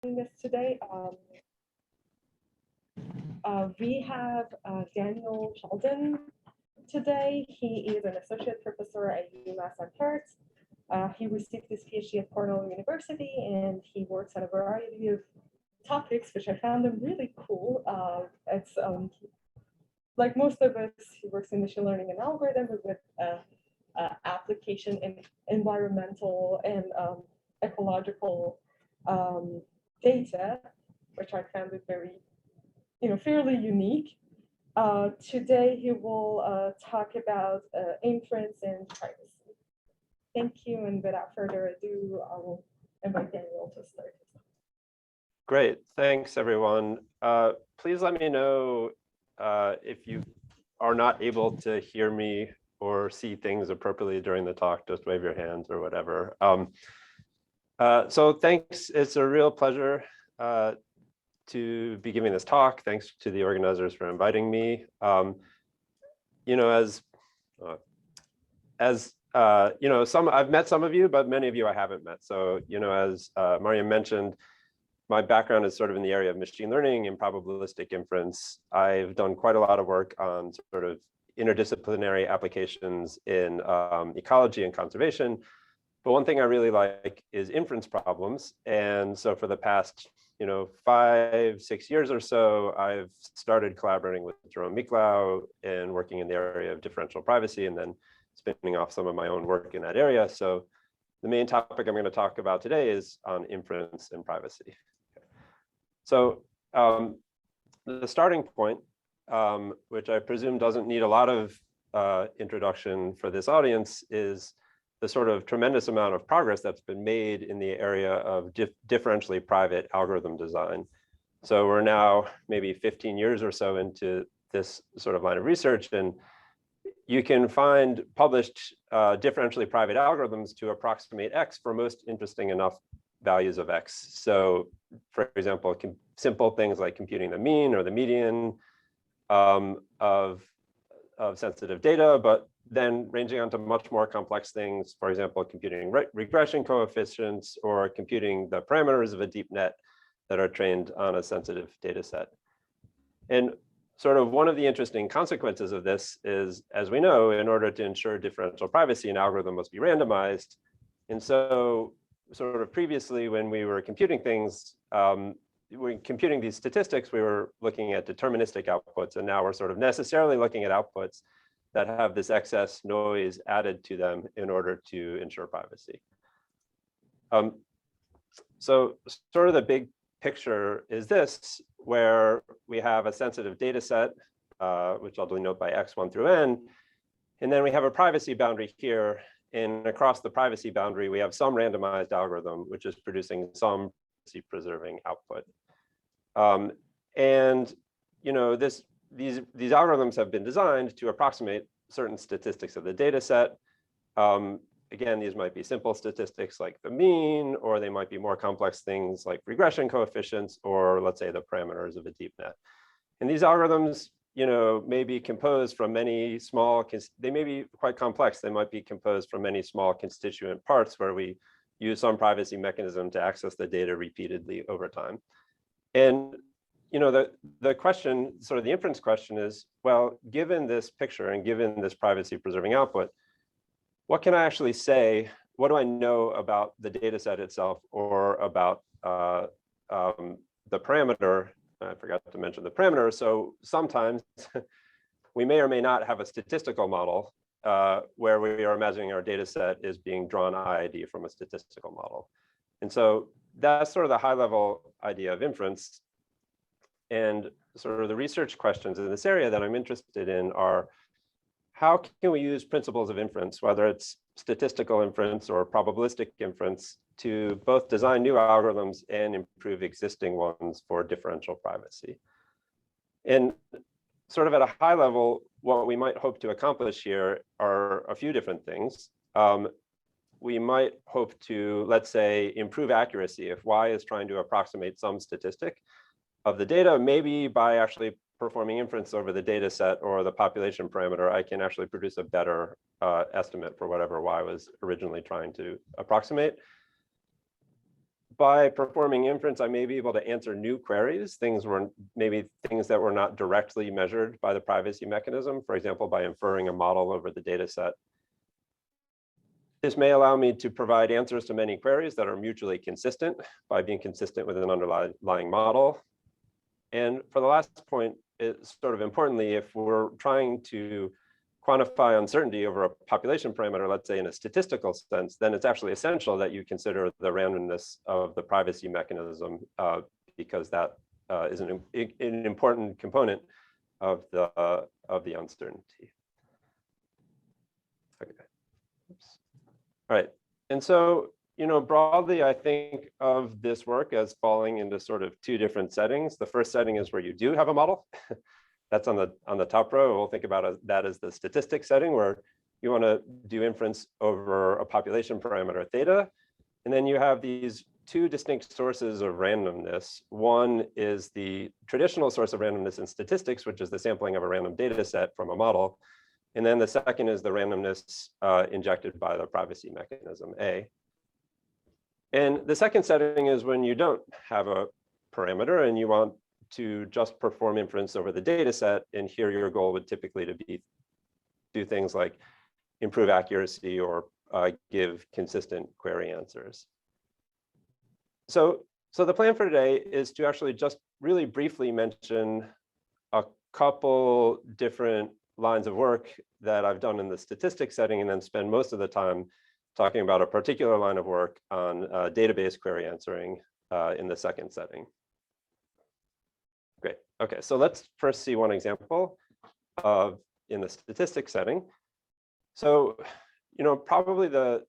this today. We have Daniel Sheldon today. He is an associate professor at UMass Amherst. He received his PhD at Cornell University, and he works on a variety of topics, which I found him really cool. It's like most of us, he works in machine learning and algorithms with application in environmental and ecological data, which I found it very, fairly unique. Today he will talk about inference and privacy. Thank you, and without further ado, I will invite Daniel to start. Great, thanks everyone. Please let me know if you are not able to hear me or see things appropriately during the talk. Just wave your hands or whatever. So thanks, it's a real pleasure to be giving this talk. Thanks to the organizers for inviting me. I've met some of you, but many of you I haven't met. So, as Mariam mentioned, my background is sort of in the area of machine learning and probabilistic inference. I've done quite a lot of work on sort of interdisciplinary applications in ecology and conservation. But one thing I really like is inference problems. And so for the past 5-6 years or so, I've started collaborating with Jerome Miklau and working in the area of differential privacy, and then spinning off some of my own work in that area. So the main topic I'm going to talk about today is on inference and privacy. So the starting point, which I presume doesn't need a lot of introduction for this audience, is the sort of tremendous amount of progress that's been made in the area of differentially private algorithm design. So we're now maybe 15 years or so into this sort of line of research, and you can find published differentially private algorithms to approximate X for most interesting enough values of X. So for example, simple things like computing the mean or the median of sensitive data, but then ranging on to much more complex things, for example, computing regression coefficients or computing the parameters of a deep net that are trained on a sensitive data set. And sort of one of the interesting consequences of this is, as we know, in order to ensure differential privacy, an algorithm must be randomized. And so sort of previously, when we were computing things, when computing these statistics, we were looking at deterministic outputs, and now we're sort of necessarily looking at outputs that have this excess noise added to them in order to ensure privacy. So sort of the big picture is this, where we have a sensitive data set, which I'll denote by X1 through N, and then we have a privacy boundary here, and across the privacy boundary, we have some randomized algorithm, which is producing some privacy-preserving output. These algorithms have been designed to approximate certain statistics of the data set. Again, these might be simple statistics like the mean, or they might be more complex things like regression coefficients, or let's say the parameters of a deep net. And these algorithms, may be composed from many small, they may be quite complex. They might be composed from many small constituent parts where we use some privacy mechanism to access the data repeatedly over time. And the question, sort of the inference question is, well, given this picture and given this privacy preserving output, what can I actually say? What do I know about the data set itself, or about the parameter? I forgot to mention the parameter. So sometimes we may or may not have a statistical model where we are imagining our data set is being drawn IID from a statistical model. And so that's sort of the high level idea of inference. And sort of the research questions in this area that I'm interested in are, how can we use principles of inference, whether it's statistical inference or probabilistic inference, to both design new algorithms and improve existing ones for differential privacy? And sort of at a high level, what we might hope to accomplish here are a few different things. We might hope to, let's say, improve accuracy. If Y is trying to approximate some statistic of the data, maybe by actually performing inference over the data set or the population parameter, I can actually produce a better estimate for whatever Y was originally trying to approximate. by performing inference, I may be able to answer new queries, maybe things that were not directly measured by the privacy mechanism, for example, by inferring a model over the data set. This may allow me to provide answers to many queries that are mutually consistent by being consistent with an underlying model. And for the last point, it's sort of importantly, if we're trying to quantify uncertainty over a population parameter, let's say in a statistical sense, then it's actually essential that you consider the randomness of the privacy mechanism because that is an important component of the uncertainty. Okay. Oops. All right. And so, broadly, I think of this work as falling into sort of two different settings. The first setting is where you do have a model. That's on the top row. We'll think about that as the statistics setting, where you want to do inference over a population parameter theta. And then you have these two distinct sources of randomness. One is the traditional source of randomness in statistics, which is the sampling of a random data set from a model. And then the second is the randomness injected by the privacy mechanism, A. And the second setting is when you don't have a parameter and you want to just perform inference over the data set. And here your goal would typically be do things like improve accuracy or give consistent query answers. So the plan for today is to actually just really briefly mention a couple different lines of work that I've done in the statistics setting, and then spend most of the time talking about a particular line of work on database query answering in the second setting. Great. Okay, so let's first see one example in the statistics setting. So, probably the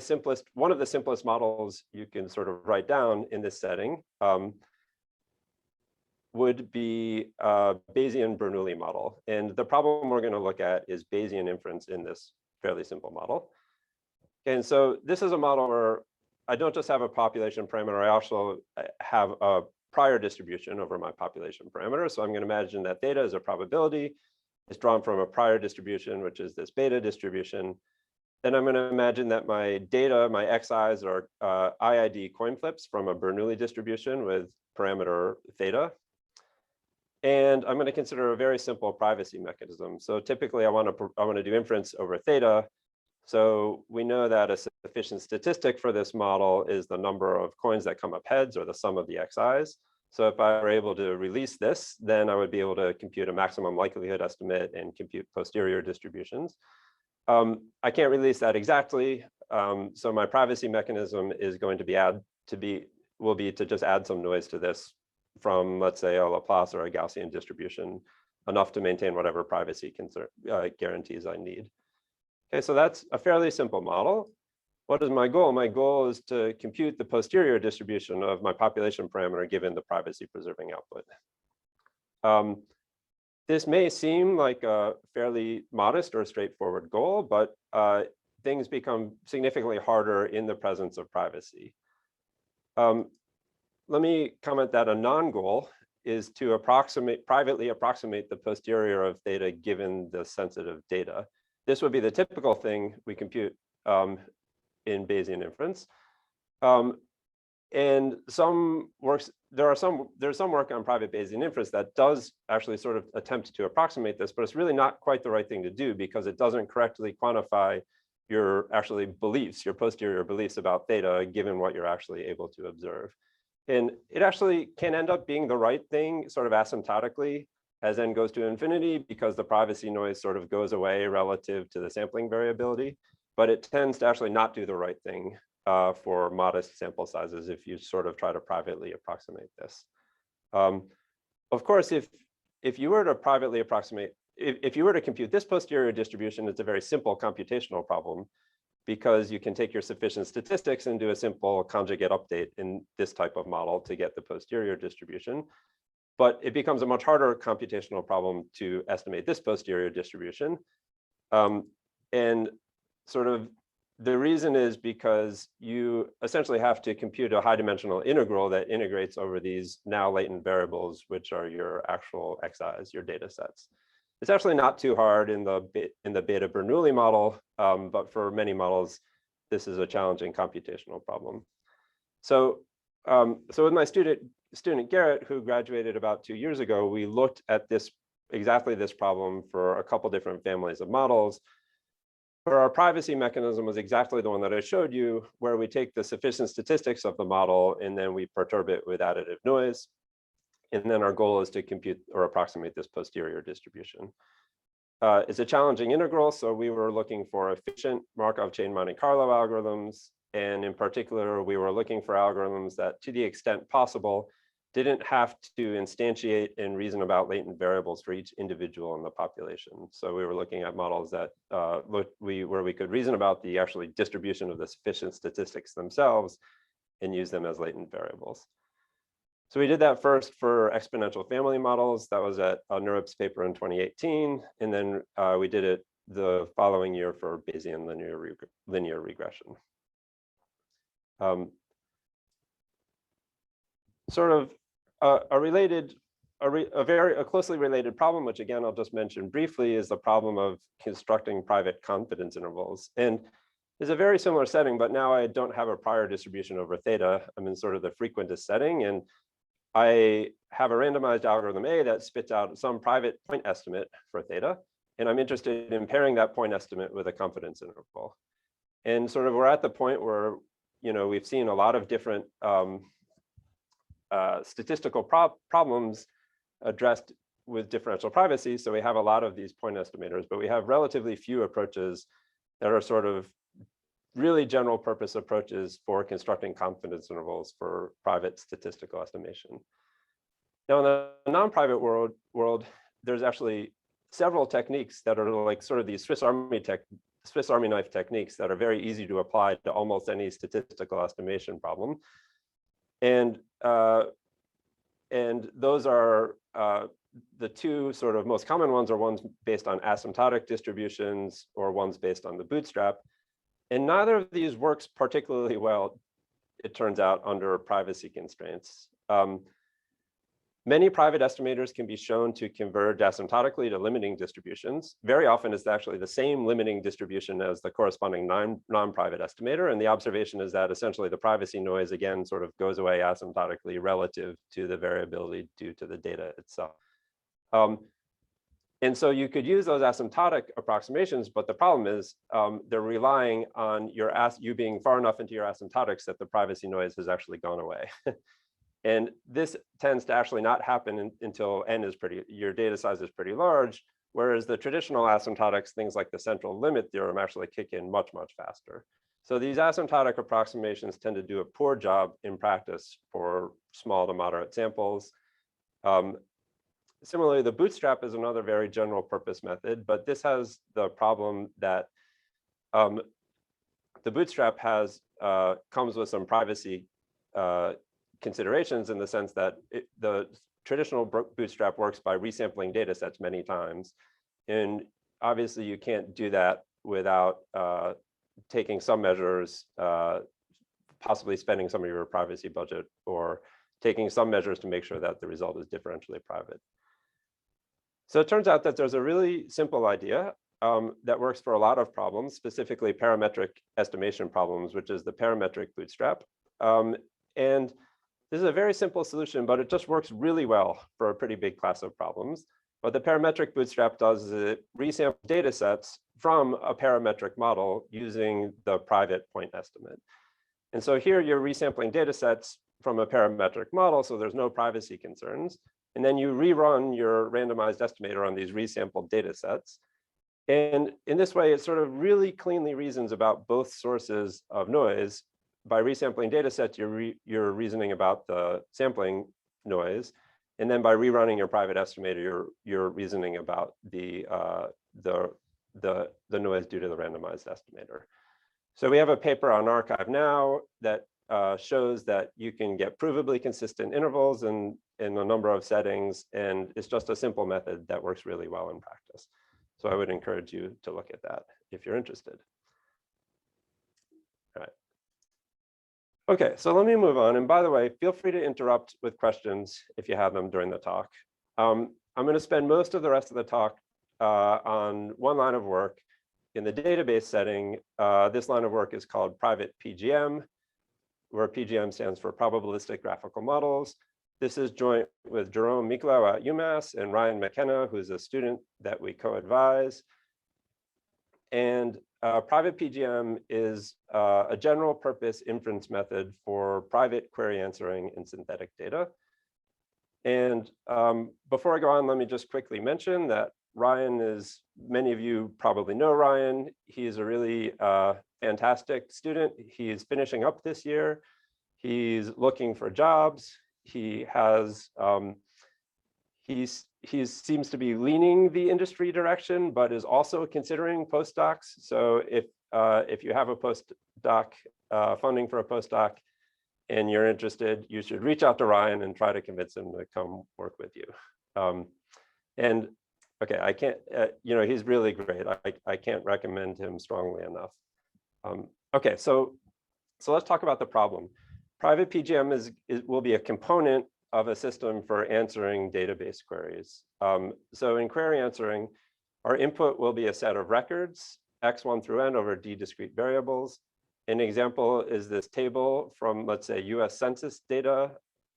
simplest, one of the simplest models you can sort of write down in this setting would be a Bayesian Bernoulli model. And the problem we're going to look at is Bayesian inference in this fairly simple model. And so this is a model where I don't just have a population parameter, I also have a prior distribution over my population parameter. So I'm going to imagine that theta is a probability. It's drawn from a prior distribution, which is this beta distribution. Then I'm going to imagine that my data, my xi's are IID coin flips from a Bernoulli distribution with parameter theta. And I'm going to consider a very simple privacy mechanism. So typically I want to do inference over theta. So we know that a sufficient statistic for this model is the number of coins that come up heads, or the sum of the xi's. So if I were able to release this, then I would be able to compute a maximum likelihood estimate and compute posterior distributions. I can't release that exactly. So my privacy mechanism is going to will be to just add some noise to this from, let's say, a Laplace or a Gaussian distribution, enough to maintain whatever privacy guarantees I need. Okay, so that's a fairly simple model. What is my goal? My goal is to compute the posterior distribution of my population parameter given the privacy preserving output. This may seem like a fairly modest or straightforward goal, but things become significantly harder in the presence of privacy. Let me comment that a non-goal is to privately approximate the posterior of theta given the sensitive data. This would be the typical thing we compute in Bayesian inference. And there's some work on private Bayesian inference that does actually sort of attempt to approximate this, but it's really not quite the right thing to do because it doesn't correctly quantify your beliefs, your posterior beliefs about theta, given what you're actually able to observe. And it actually can end up being the right thing sort of asymptotically as n goes to infinity, because the privacy noise sort of goes away relative to the sampling variability, but it tends to actually not do the right thing for modest sample sizes if you sort of try to privately approximate this. Of course, if you were to privately approximate, if you were to compute this posterior distribution, it's a very simple computational problem because you can take your sufficient statistics and do a simple conjugate update in this type of model to get the posterior distribution. But it becomes a much harder computational problem to estimate this posterior distribution. And sort of the reason is because you essentially have to compute a high dimensional integral that integrates over these now latent variables, which are your actual xi's, your data sets. It's actually not too hard in the beta Bernoulli model, but for many models, this is a challenging computational problem. So, so with my student Garrett, who graduated about 2 years ago, we looked at exactly this problem for a couple different families of models. For our privacy mechanism was exactly the one that I showed you, where we take the sufficient statistics of the model and then we perturb it with additive noise. And then our goal is to compute or approximate this posterior distribution. It's a challenging integral, so we were looking for efficient Markov chain Monte Carlo algorithms. And in particular, we were looking for algorithms that, to the extent possible, didn't have to instantiate and reason about latent variables for each individual in the population. So we were looking at models that where we could reason about the actually distribution of the sufficient statistics themselves and use them as latent variables. So we did that first for exponential family models. That was at Nurip's paper in 2018. And then we did it the following year for Bayesian linear regression. Sort of a closely related problem, which again, I'll just mention briefly, is the problem of constructing private confidence intervals. And it's a very similar setting, but now I don't have a prior distribution over theta. I'm in sort of the frequentist setting, and I have a randomized algorithm A that spits out some private point estimate for theta, and I'm interested in pairing that point estimate with a confidence interval. And sort of we're at the point where, you know, we've seen a lot of different statistical problems addressed with differential privacy. So we have a lot of these point estimators, but we have relatively few approaches that are sort of really general purpose approaches for constructing confidence intervals for private statistical estimation. Now, in the non-private world, there's actually several techniques that are like sort of these Swiss Army knife techniques that are very easy to apply to almost any statistical estimation problem. And those are the two sort of most common ones are ones based on asymptotic distributions or ones based on the bootstrap. And neither of these works particularly well, it turns out, under privacy constraints. Many private estimators can be shown to converge asymptotically to limiting distributions. Very often it's actually the same limiting distribution as the corresponding non-private estimator. And the observation is that essentially the privacy noise, again, sort of goes away asymptotically relative to the variability due to the data itself. And so you could use those asymptotic approximations, but the problem is they're relying on you being far enough into your asymptotics that the privacy noise has actually gone away. And this tends to actually not happen until your data size is pretty large, whereas the traditional asymptotics, things like the central limit theorem, actually kick in much, much faster. So these asymptotic approximations tend to do a poor job in practice for small to moderate samples. Similarly, the bootstrap is another very general purpose method, but this has the problem that the bootstrap comes with some privacy considerations in the sense that the traditional bootstrap works by resampling data sets many times. And obviously you can't do that without taking some measures, possibly spending some of your privacy budget, or taking some measures to make sure that the result is differentially private. So it turns out that there's a really simple idea that works for a lot of problems, specifically parametric estimation problems, which is the parametric bootstrap. And this is a very simple solution, but it just works really well for a pretty big class of problems. What the parametric bootstrap does is it resamples data sets from a parametric model using the private point estimate. And so here you're resampling data sets from a parametric model, so there's no privacy concerns. And then you rerun your randomized estimator on these resampled data sets. And in this way, it sort of really cleanly reasons about both sources of noise. By resampling data sets, you're reasoning about the sampling noise. And then by rerunning your private estimator, you're reasoning about the noise due to the randomized estimator. So we have a paper on arXiv now that shows that you can get provably consistent intervals in a number of settings, and it's just a simple method that works really well in practice. So I would encourage you to look at that if you're interested. All right. Okay, so let me move on. And by the way, feel free to interrupt with questions if you have them during the talk. I'm going to spend most of the rest of the talk on one line of work in the database setting. This line of work is called private PGM. where PGM stands for probabilistic graphical models. This is joint with Jerome Miklau at UMass and Ryan McKenna, who's a student that we co-advise. And private PGM is a general purpose inference method for private query answering in synthetic data. And before I go on, let me just quickly mention that Ryan is, many of you probably know Ryan. He's a really fantastic student. He's finishing up this year. He's looking for jobs. He has, he seems to be leaning the industry direction, but is also considering postdocs. So if you have a postdoc, funding for a postdoc, and you're interested, you should reach out to Ryan and try to convince him to come work with you. And okay, I can't, you know, he's really great. I can't recommend him strongly enough. Okay, so let's talk about the problem. Private PGM will be a component of a system for answering database queries. So in query answering, our input will be a set of records, x1 through n over d discrete variables. An example is this table from, let's say, US Census data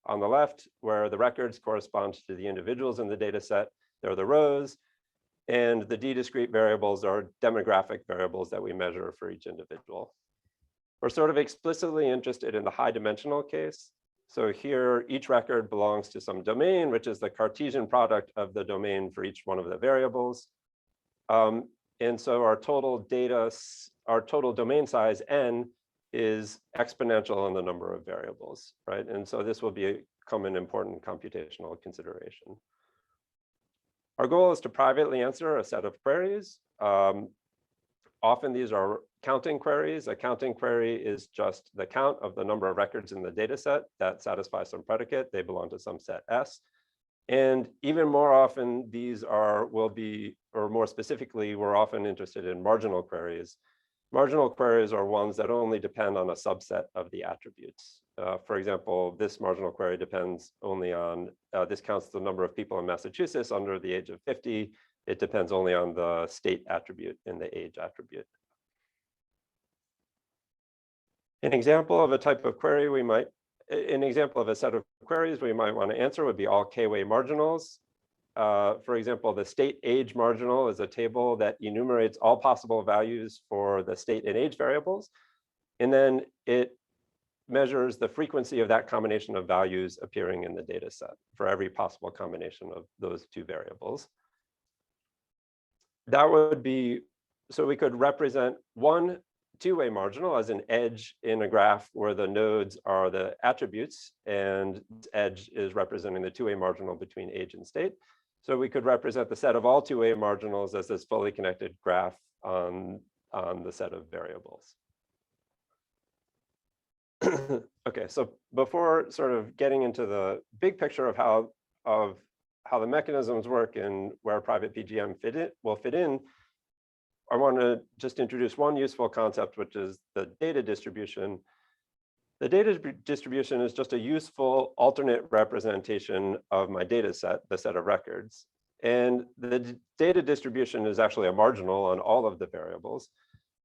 on the left, where the records correspond to the individuals in the data set. They're the rows. And the d discrete variables are demographic variables that we measure for each individual. We're sort of explicitly interested in the high dimensional case. So here, each record belongs to some domain, which is the Cartesian product of the domain for each one of the variables. And so our total domain size, n, is exponential in the number of variables, right? And so this will become an important computational consideration. Our goal is to privately answer a set of queries. Often these are counting queries. A counting query is just the count of the number of records in the data set that satisfy some predicate. They belong to some set S. And even more often, these will be, or more specifically, we're often interested in marginal queries. Marginal queries are ones that only depend on a subset of the attributes. For example, this marginal query depends only on, this counts the number of people in Massachusetts under the age of 50. It depends only on the state attribute and the age attribute. An example of a type of query an example of a set of queries we might want to answer would be all k-way marginals. For example, the state age marginal is a table that enumerates all possible values for the state and age variables. And then it measures the frequency of that combination of values appearing in the data set for every possible combination of those two variables. That would be, so we could represent one two-way marginal as an edge in a graph where the nodes are the attributes and edge is representing the two-way marginal between age and state. So we could represent the set of all two-way marginals as this fully connected graph on the set of variables. Okay, so before sort of getting into the big picture of how the mechanisms work and where private PGM will fit in, I want to just introduce one useful concept, which is the data distribution. The data distribution is just a useful alternate representation of my data set, the set of records. And the data distribution is actually a marginal on all of the variables.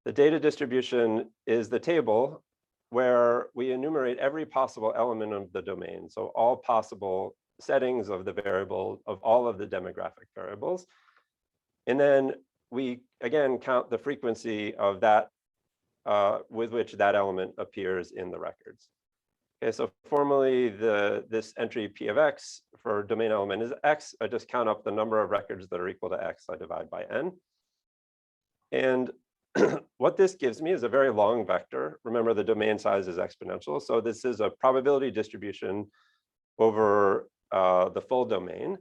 The data distribution is the table where we enumerate every possible element of the domain. So all possible settings of the variable of all of the demographic variables. And then we, again, count the frequency of that with which that element appears in the records. Okay, so formally, this entry P of X for domain element is X. I just count up the number of records that are equal to X. I divide by N. And what this gives me is a very long vector. Remember, the domain size is exponential. So this is a probability distribution over the full domain.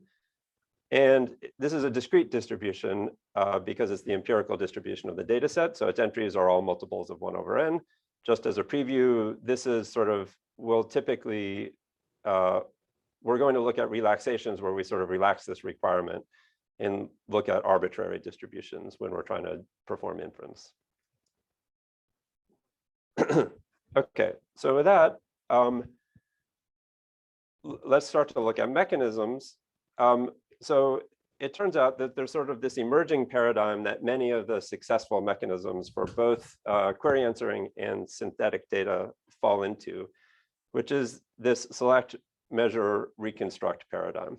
And this is a discrete distribution because it's the empirical distribution of the data set. So its entries are all multiples of 1 over n. Just as a preview, this is sort of, we'll typically, we're going to look at relaxations where we sort of relax this requirement and look at arbitrary distributions when we're trying to perform inference. Okay, so with that, let's start to look at mechanisms. So it turns out that there's sort of this emerging paradigm that many of the successful mechanisms for both query answering and synthetic data fall into. which is this select, measure, reconstruct paradigm.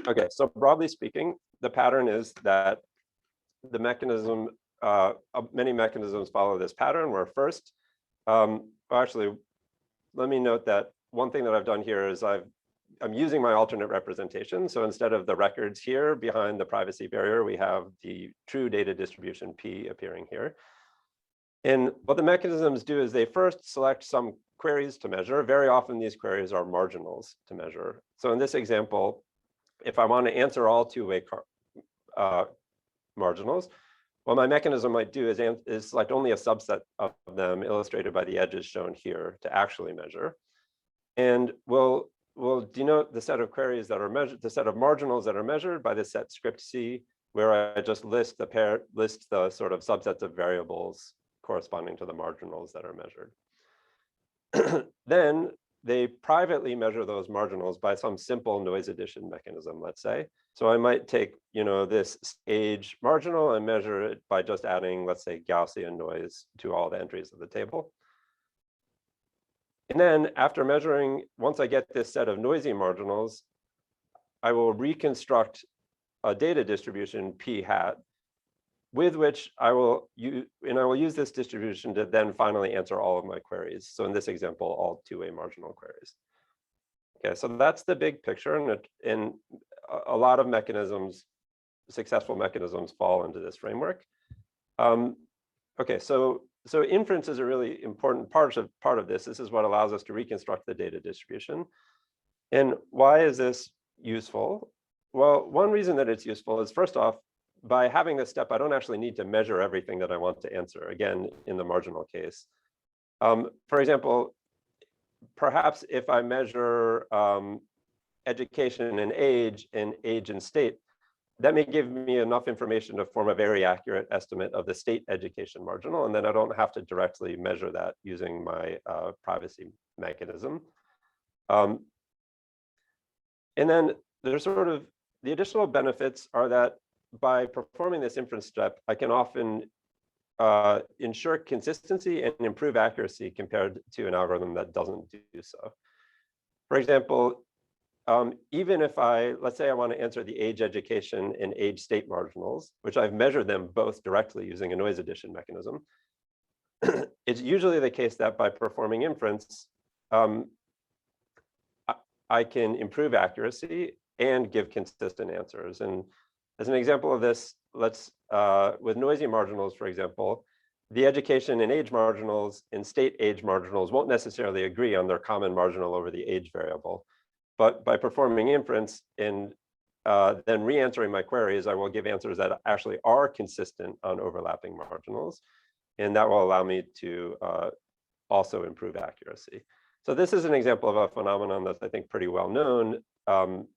Okay, so broadly speaking, the pattern is that the mechanism, many mechanisms follow this pattern where first, actually, let me note that one thing that I've done here is I'm using my alternate representation. So instead of the records here behind the privacy barrier, we have the true data distribution P appearing here. And what the mechanisms do is they first select some queries to measure. Very often these queries are marginals to measure. So in this example, if I want to answer all two-way marginals, what my mechanism might do is select only a subset of them, illustrated by the edges shown here, to actually measure. And we'll denote the set of queries that are measured, the set of marginals that are measured by the set script C, where I just list the sort of subsets of variables corresponding to the marginals that are measured. Then they privately measure those marginals by some simple noise addition mechanism, let's say. So I might take, this age marginal and measure it by just adding, let's say, Gaussian noise to all the entries of the table. And then after measuring, once I get this set of noisy marginals, I will reconstruct a data distribution P hat, with which I will use this distribution to then finally answer all of my queries. So in this example, all two-way marginal queries. Okay, so that's the big picture, and a lot of mechanisms, successful mechanisms, fall into this framework. Okay, so inference is a really important part of this. This is what allows us to reconstruct the data distribution. And why is this useful? Well, one reason that it's useful is, first off, by having this step, I don't actually need to measure everything that I want to answer, again, in the marginal case. For example, perhaps if I measure education and age and state, that may give me enough information to form a very accurate estimate of the state education marginal, and then I don't have to directly measure that using my privacy mechanism. And then there's sort of the additional benefits are that by performing this inference step, I can often ensure consistency and improve accuracy compared to an algorithm that doesn't do so. For example, even if let's say I want to answer the age education and age state marginals, which I've measured them both directly using a noise addition mechanism, it's usually the case that by performing inference, I can improve accuracy and give consistent answers. And as an example of this, with noisy marginals, for example, the education and age marginals and state age marginals won't necessarily agree on their common marginal over the age variable. But by performing inference and then re-answering my queries, I will give answers that actually are consistent on overlapping marginals. And that will allow me to also improve accuracy. So this is an example of a phenomenon that's, I think, pretty well known.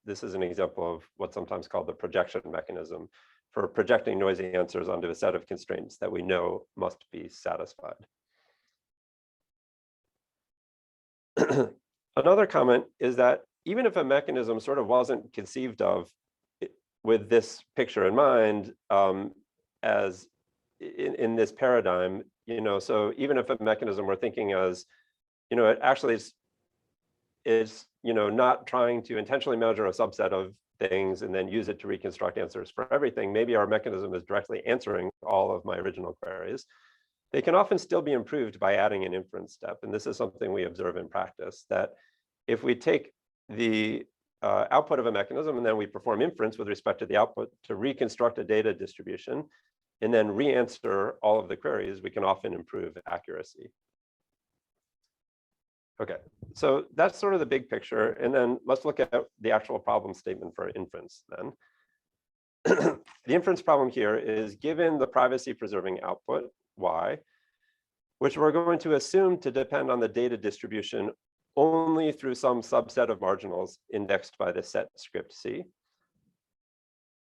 This is an example of what's sometimes called the projection mechanism for projecting noisy answers onto a set of constraints that we know must be satisfied. Another comment is that even if a mechanism sort of wasn't conceived of with this picture in mind, as in this paradigm, so even if a mechanism we're thinking as, it actually is not trying to intentionally measure a subset of things and then use it to reconstruct answers for everything. Maybe our mechanism is directly answering all of my original queries. They can often still be improved by adding an inference step. And this is something we observe in practice, that if we take the output of a mechanism and then we perform inference with respect to the output to reconstruct a data distribution and then re-answer all of the queries, we can often improve accuracy. Okay, so that's sort of the big picture. And then let's look at the actual problem statement for inference then. The inference problem here is given the privacy preserving output, Y, which we're going to assume to depend on the data distribution only through some subset of marginals indexed by the set script C.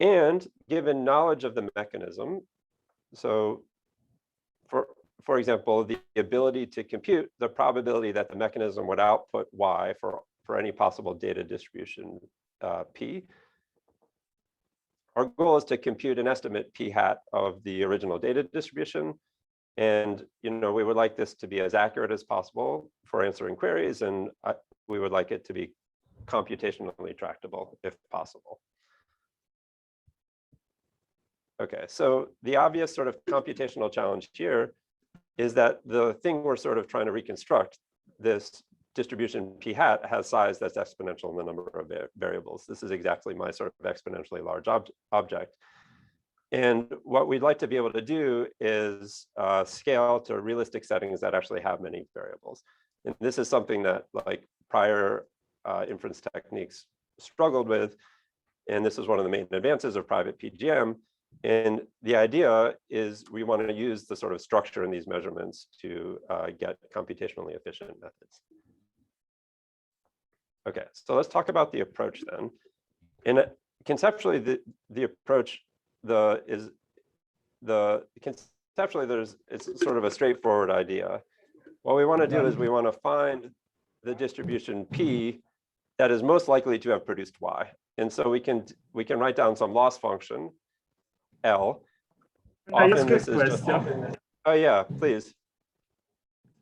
And given knowledge of the mechanism, so for example, the ability to compute the probability that the mechanism would output Y for any possible data distribution P. Our goal is to compute an estimate P hat of the original data distribution. And we would like this to be as accurate as possible for answering queries, and we would like it to be computationally tractable if possible. Okay, so the obvious sort of computational challenge here is that the thing we're sort of trying to reconstruct, this distribution p hat, has size that's exponential in the number of variables. This is exactly my sort of exponentially large object. And what we'd like to be able to do is scale to realistic settings that actually have many variables. And this is something that like prior inference techniques struggled with. And this is one of the main advances of private PGM. And the idea is we want to use the sort of structure in these measurements to get computationally efficient methods. Okay, so let's talk about the approach then. And conceptually, the approach conceptually it's sort of a straightforward idea. What we want to do is we want to find the distribution P that is most likely to have produced Y. And so we can write down some loss function L. I ask a question. Oh yeah, please.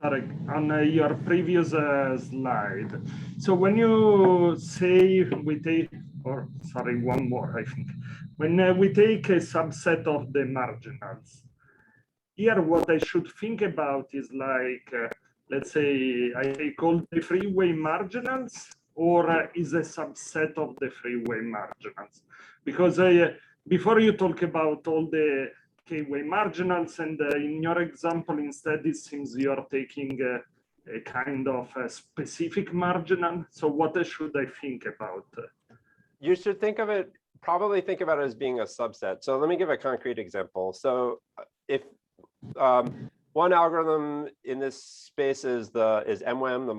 Sorry, on your previous slide. So when you say we take, or sorry, one more, I think. When we take a subset of the marginals, here what I should think about is like, let's say I take all the three-way marginals, or is a subset of the three-way marginals? Because before you talk about all the k-way marginals, and in your example, instead, it seems you're taking a kind of a specific marginal. So what should I think about? You should probably think about it as being a subset. So let me give a concrete example. So if one algorithm in this space is MWEM, the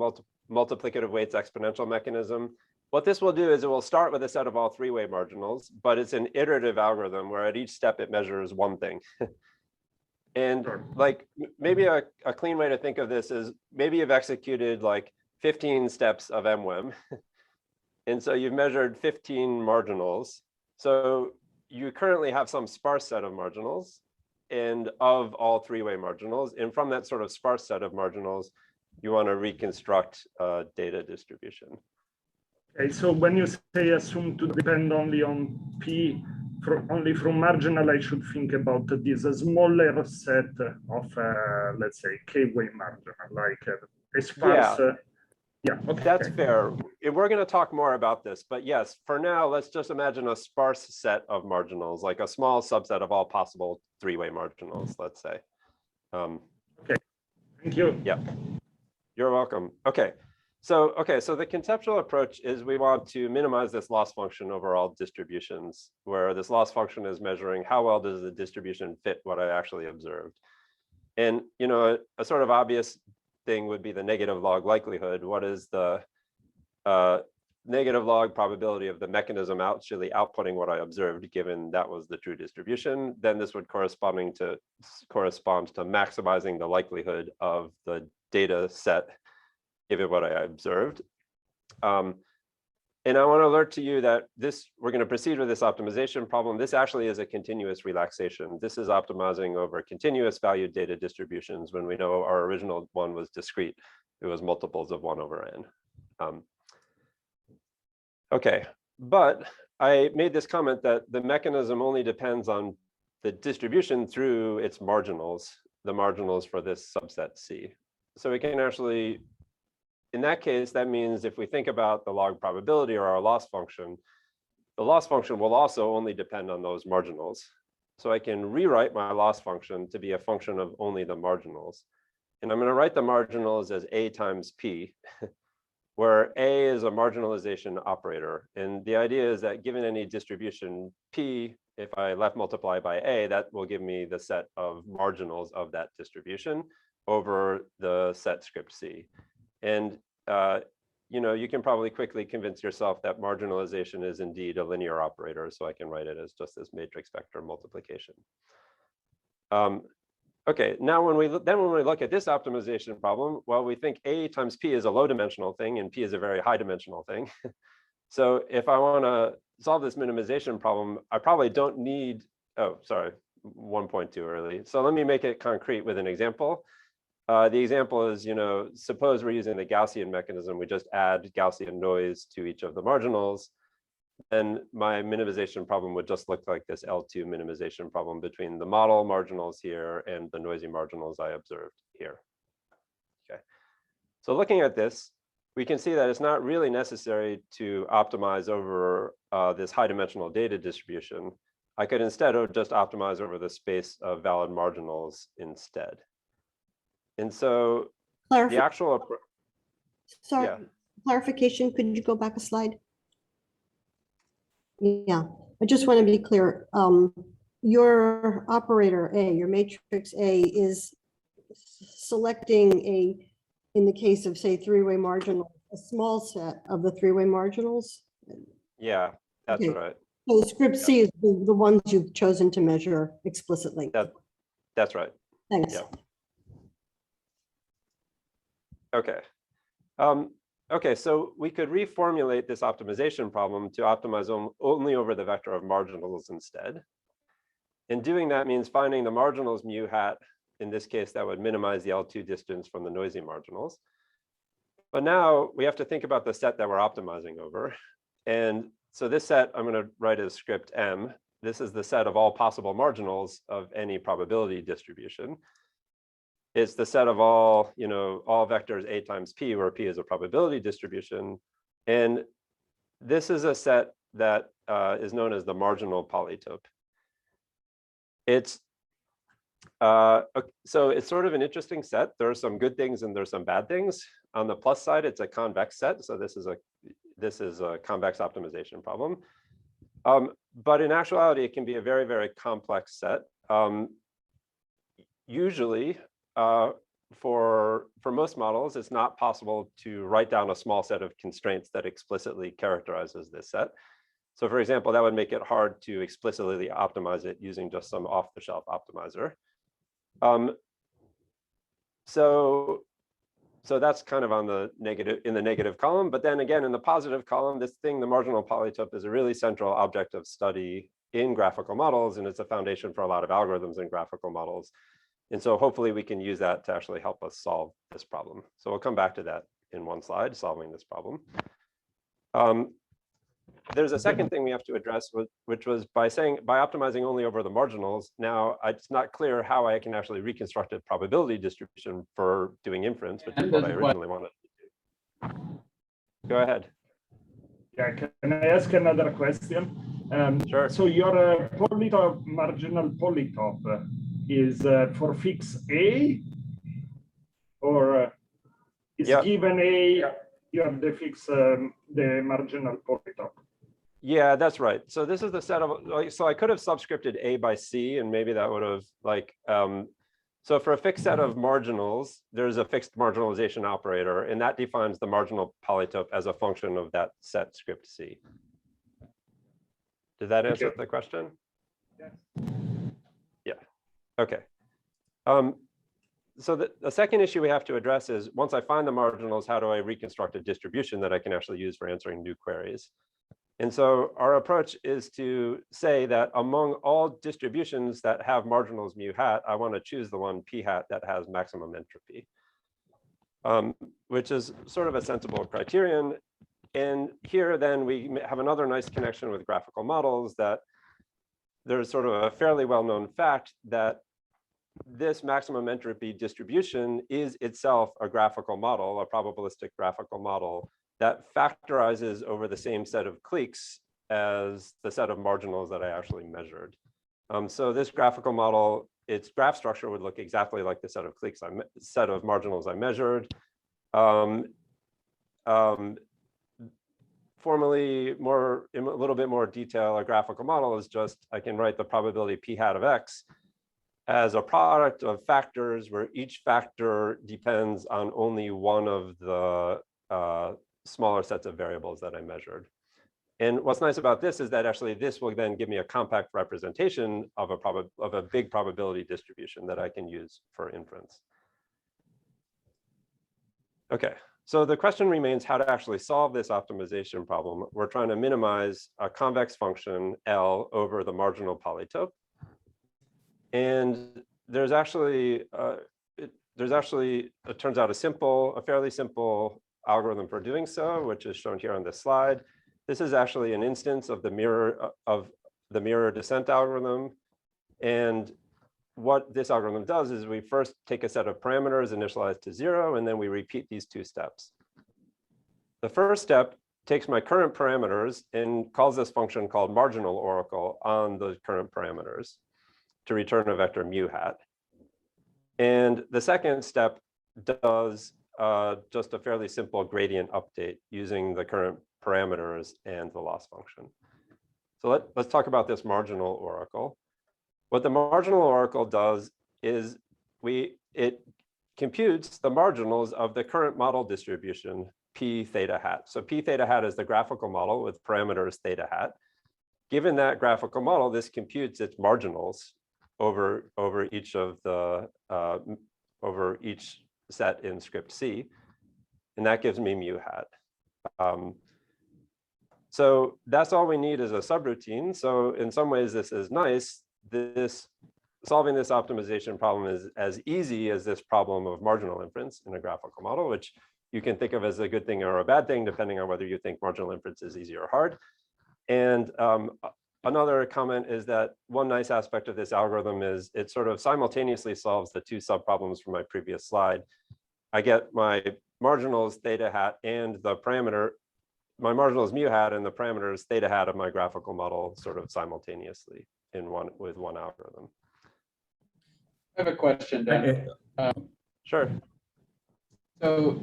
multiplicative weights exponential mechanism, what this will do is it will start with a set of all three-way marginals, but it's an iterative algorithm where at each step it measures one thing. And like maybe a clean way to think of this is maybe you've executed like 15 steps of MWEM. And so you've measured 15 marginals. So you currently have some sparse set of marginals and of all three-way marginals. And from that sort of sparse set of marginals, you want to reconstruct data distribution. Okay, so when you say assume to depend only on P, only from marginal, I should think about this a smaller set of, let's say, k-way marginal, like a sparse. Yeah, okay. That's fair. We're going to talk more about this, but yes, for now, let's just imagine a sparse set of marginals, like a small subset of all possible three-way marginals, let's say. Okay, thank you. Yeah, you're welcome. Okay. So the conceptual approach is we want to minimize this loss function over all distributions, where this loss function is measuring how well does the distribution fit what I actually observed. And a sort of obvious thing would be the negative log likelihood. What is the negative log probability of the mechanism actually outputting what I observed, given that was the true distribution? Then this would correspond to maximizing the likelihood of the data set given what I observed. And I want to alert to you that we're going to proceed with this optimization problem. This actually is a continuous relaxation. This is optimizing over continuous valued data distributions when we know our original one was discrete. It was multiples of 1 over n. Okay, but I made this comment that the mechanism only depends on the distribution through its marginals, the marginals for this subset C. So we can actually, in that case, that means if we think about the log probability or our loss function, the loss function will also only depend on those marginals. So I can rewrite my loss function to be a function of only the marginals. And I'm going to write the marginals as A times P, where A is a marginalization operator. And the idea is that given any distribution P, if I left multiply by A, that will give me the set of marginals of that distribution over the set script C. And you can probably quickly convince yourself that marginalization is indeed a linear operator, so I can write it as just this matrix vector multiplication. Okay, now when we look at this optimization problem, well, we think A times P is a low dimensional thing, and P is a very high dimensional thing. So if I want to solve this minimization problem, I probably don't need. Oh, sorry. 1.2 early. So let me make it concrete with an example. The example is, suppose we're using the Gaussian mechanism. We just add Gaussian noise to each of the marginals. And my minimization problem would just look like this L2 minimization problem between the model marginals here and the noisy marginals I observed here. Okay. So looking at this, we can see that it's not really necessary to optimize over this high dimensional data distribution. I could instead just optimize over the space of valid marginals instead. And so the actual Sorry, yeah. clarification, could you go back a slide? Yeah, I just want to be clear. Your operator A, your matrix A, is selecting in the case of, say, three-way marginal, a small set of the three-way marginals? Yeah, that's Okay. right. So script C is the ones you've chosen to measure explicitly. That's right. Thanks. Yeah. Okay. Okay, so we could reformulate this optimization problem to optimize only over the vector of marginals instead. And doing that means finding the marginals mu hat. In this case, that would minimize the L2 distance from the noisy marginals. But now we have to think about the set that we're optimizing over. And so this set I'm going to write as script M. This is the set of all possible marginals of any probability distribution. It's the set of all, all vectors A times P, where P is a probability distribution. And this is a set that is known as the marginal polytope. It's so it's sort of an interesting set. There are some good things and there's some bad things. On the plus side, it's a convex set. So this is a convex optimization problem. But in actuality, it can be a very, very complex set. Usually, for most models, it's not possible to write down a small set of constraints that explicitly characterizes this set. So for example, that would make it hard to explicitly optimize it using just some off-the-shelf optimizer. So that's kind of on the negative column. But then again, in the positive column, this thing, the marginal polytope, is a really central object of study in graphical models, and it's a foundation for a lot of algorithms in graphical models. And so hopefully we can use that to actually help us solve this problem. So we'll come back to that in one slide, solving this problem. There's a second thing we have to address, which was by optimizing only over the marginals. Now, it's not clear how I can actually reconstruct a probability distribution for doing inference, which is what I originally wanted to do. Go ahead. Yeah, can I ask another question? Sure. So your polytope, marginal polytope, is for fix A, or is given A, you have the fix the marginal polytope? Yeah, that's right. So this is the set of, so I could have subscripted A by C, and maybe that would have so for a fixed set of marginals, there's a fixed marginalization operator, and that defines the marginal polytope as a function of that set script C. Did that answer the question? Yes. Yeah. Okay. So the second issue we have to address is, once I find the marginals, how do I reconstruct a distribution that I can actually use for answering new queries? And so our approach is to say that among all distributions that have marginals mu hat, I want to choose the one p hat that has maximum entropy, which is sort of a sensible criterion. And here then we have another nice connection with graphical models, that there's sort of a fairly well-known fact that this maximum entropy distribution is itself a graphical model, a probabilistic graphical model that factorizes over the same set of cliques as the set of marginals that I actually measured. So this graphical model, its graph structure would look exactly like the set of cliques, set of marginals I measured. Formally, in a little bit more detail, a graphical model is just, I can write the probability p hat of x as a product of factors where each factor depends on only one of the smaller sets of variables that I measured. And what's nice about this is that actually this will then give me a compact representation of a big probability distribution that I can use for inference. Okay, so the question remains how to actually solve this optimization problem. We're trying to minimize a convex function L over the marginal polytope. And there's actually, it turns out a fairly simple algorithm for doing so, which is shown here on this slide. This is actually an instance of the mirror descent algorithm. And what this algorithm does is we first take a set of parameters initialized to 0, and then we repeat these 2 steps. The first step takes my current parameters and calls this function called marginal oracle on the current parameters to return a vector mu hat. And the second step does just a fairly simple gradient update using the current parameters and the loss function. So let's talk about this marginal oracle. What the marginal oracle does is it computes the marginals of the current model distribution p theta hat. So p theta hat is the graphical model with parameters theta hat. Given that graphical model, this computes its marginals over each of the over each set in script C, and that gives me mu hat. So that's all we need is a subroutine. So in some ways, this is nice. Solving this optimization problem is as easy as this problem of marginal inference in a graphical model, which you can think of as a good thing or a bad thing, depending on whether you think marginal inference is easy or hard. And another comment is that one nice aspect of this algorithm is it sort of simultaneously solves the 2 subproblems from my previous slide. I get my marginals theta hat and the parameter, my marginals mu hat and the parameters theta hat of my graphical model sort of simultaneously with one algorithm. I have a question, Dan. Sure. So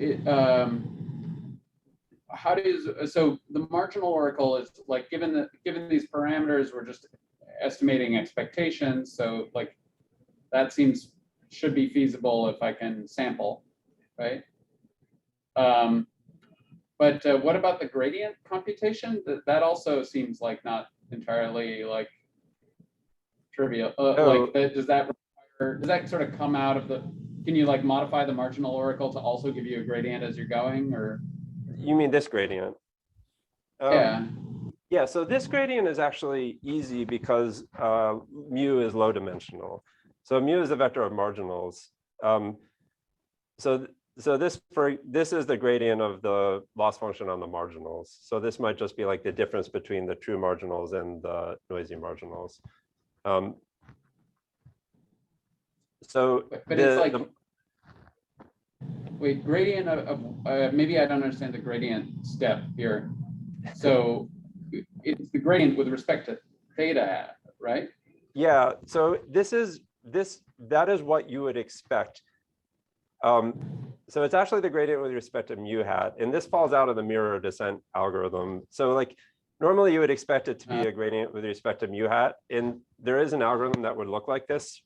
so the marginal oracle is like given these parameters, we're just estimating expectations. So like that should be feasible if I can sample, right? But what about the gradient computation? That also seems like not entirely like trivial. Does that sort of come out of the? Can you like modify the marginal oracle to also give you a gradient as you're going, or? You mean this gradient? Yeah. Yeah, so this gradient is actually easy because mu is low dimensional. So mu is a vector of marginals. So this is the gradient of the loss function on the marginals. So this might just be like the difference between the true marginals and the noisy marginals. But it's like, wait, gradient of maybe I don't understand the gradient step here. So it's the gradient with respect to theta hat, right? Yeah, so that is what you would expect. So it's actually the gradient with respect to mu hat, and this falls out of the mirror descent algorithm. So like normally you would expect it to be a gradient with respect to mu hat, and there is an algorithm that would look like this.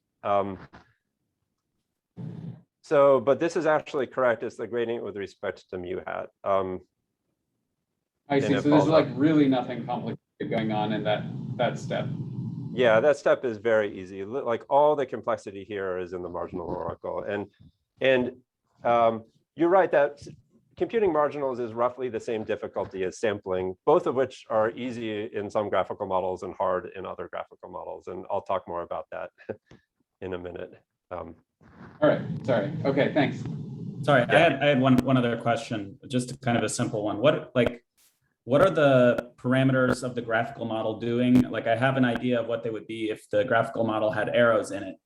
But this is actually correct. It's the gradient with respect to mu hat. I see. So there's like really nothing complicated going on in that step. Yeah, that step is very easy. Like all the complexity here is in the marginal oracle, and you're right that computing marginals is roughly the same difficulty as sampling, both of which are easy in some graphical models and hard in other graphical models. And I'll talk more about that in a minute. All right, sorry. Okay, thanks. Sorry, yeah. I had one other question, just kind of a simple one. What are the parameters of the graphical model doing? Like I have an idea of what they would be if the graphical model had arrows in it,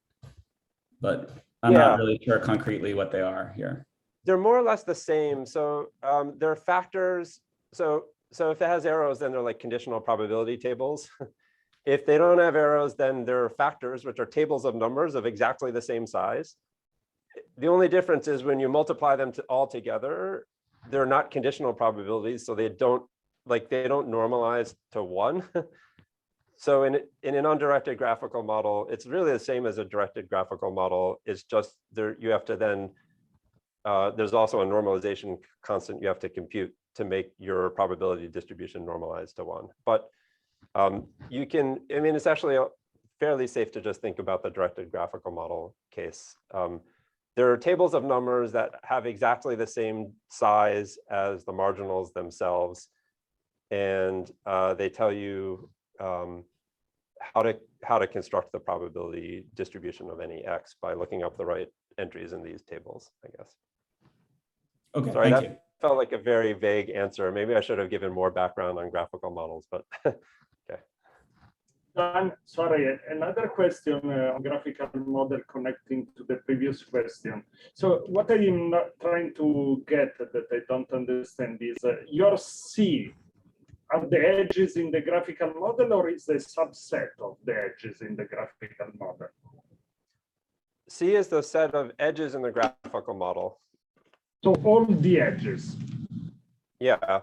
but I'm not really sure concretely what they are here. They're more or less the same. So there are factors. So if it has arrows, then they're like conditional probability tables. If they don't have arrows, then there are factors, which are tables of numbers of exactly the same size. The only difference is when you multiply them all together, they're not conditional probabilities, so they don't normalize to 1. So in an undirected graphical model, it's really the same as a directed graphical model. It's just you have to then, there's also a normalization constant you have to compute to make your probability distribution normalize to 1. But it's actually fairly safe to just think about the directed graphical model case. There are tables of numbers that have exactly the same size as the marginals themselves. And they tell you, how to construct the probability distribution of any x by looking up the right entries in these tables, I guess. Okay, Sorry, thank that you. felt like a very vague answer. Maybe I should have given more background on graphical models, but okay. Dan, sorry, another question on graphical model connecting to the previous question. So what I am not trying to get that I don't understand is your C are the edges in the graphical model, or is a subset of the edges in the graphical model? C is the set of edges in the graphical model. So all the edges. Yeah.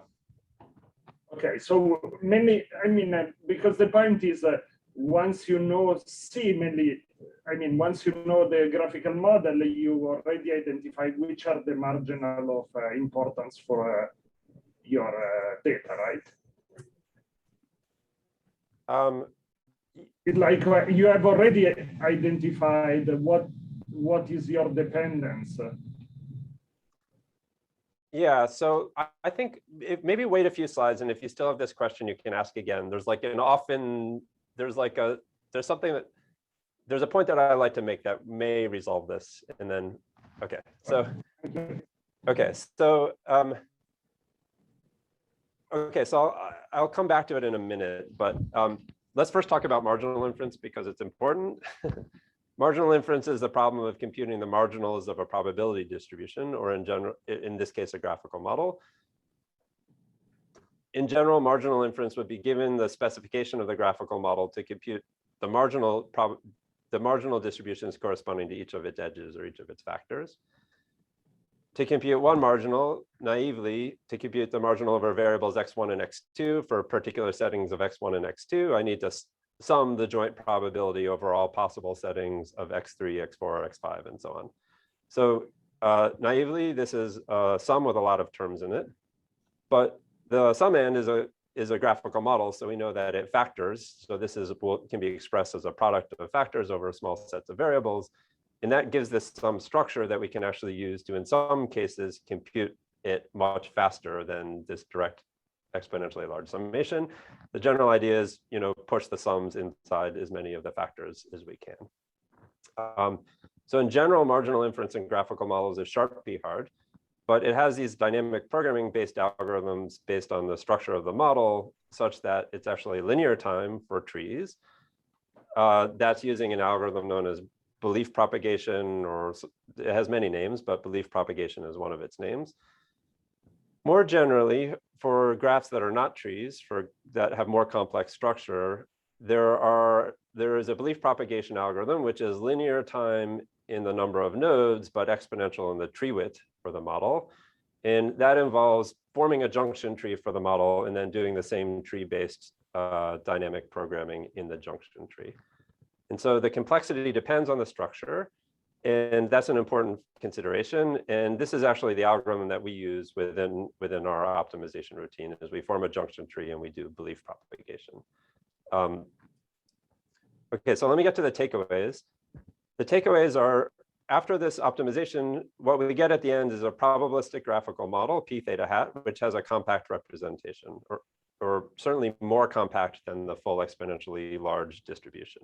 Okay, so many, I mean, because the point is once you know C, mainly, I mean, once you know the graphical model, you already identify which are the marginal of importance for your data, right? Like you have already identified what is your dependence. Yeah, so I think maybe wait a few slides, and if you still have this question, you can ask again. There's like an often, there's something that, there's a point that I like to make that may resolve this, and then, okay, so, I'll come back to it in a minute, but let's first talk about marginal inference because it's important. Marginal inference is the problem of computing the marginals of a probability distribution, or in general, in this case, a graphical model. In general, marginal inference would be given the specification of the graphical model to compute the marginal distributions corresponding to each of its edges or each of its factors. To compute one marginal, naively, to compute the marginal over variables x1 and x2 for particular settings of x1 and x2, I need to sum the joint probability over all possible settings of x3, x4, x5, and so on. So naively, this is a sum with a lot of terms in it, but the summand is a graphical model, so we know that it factors. So this is can be expressed as a product of factors over small sets of variables, and that gives this some structure that we can actually use to, in some cases, compute it much faster than this direct exponentially large summation. The general idea is, push the sums inside as many of the factors as we can. So in general, marginal inference in graphical models is sharply hard, but it has these dynamic programming based algorithms based on the structure of the model such that it's actually linear time for trees. That's using an algorithm known as belief propagation, or it has many names, but belief propagation is one of its names. More generally, for graphs that are not trees, that have more complex structure, there is a belief propagation algorithm, which is linear time in the number of nodes, but exponential in the tree width for the model. And that involves forming a junction tree for the model and then doing the same tree-based dynamic programming in the junction tree. And so the complexity depends on the structure. And that's an important consideration. And this is actually the algorithm that we use within our optimization routine, is we form a junction tree and we do belief propagation. Okay, so let me get to the takeaways. The takeaways are, after this optimization, what we get at the end is a probabilistic graphical model, p theta hat, which has a compact representation, or certainly more compact than the full exponentially large distribution.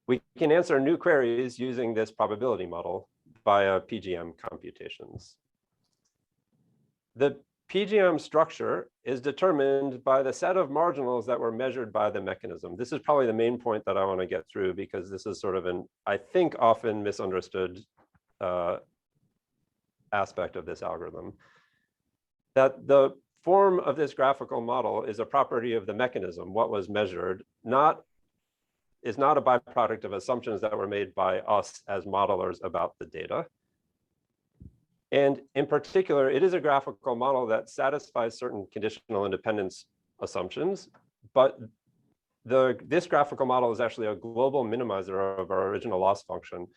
We can answer new queries using this probability model via PGM computations. The PGM structure is determined by the set of marginals that were measured by the mechanism. This is probably the main point that I want to get through, because this is sort of an, I think, often misunderstood aspect of this algorithm. That the form of this graphical model is a property of the mechanism. What was measured is not a byproduct of assumptions that were made by us as modelers about the data. And in particular, it is a graphical model that satisfies certain conditional independence assumptions, but this graphical model is actually a global minimizer of our original loss function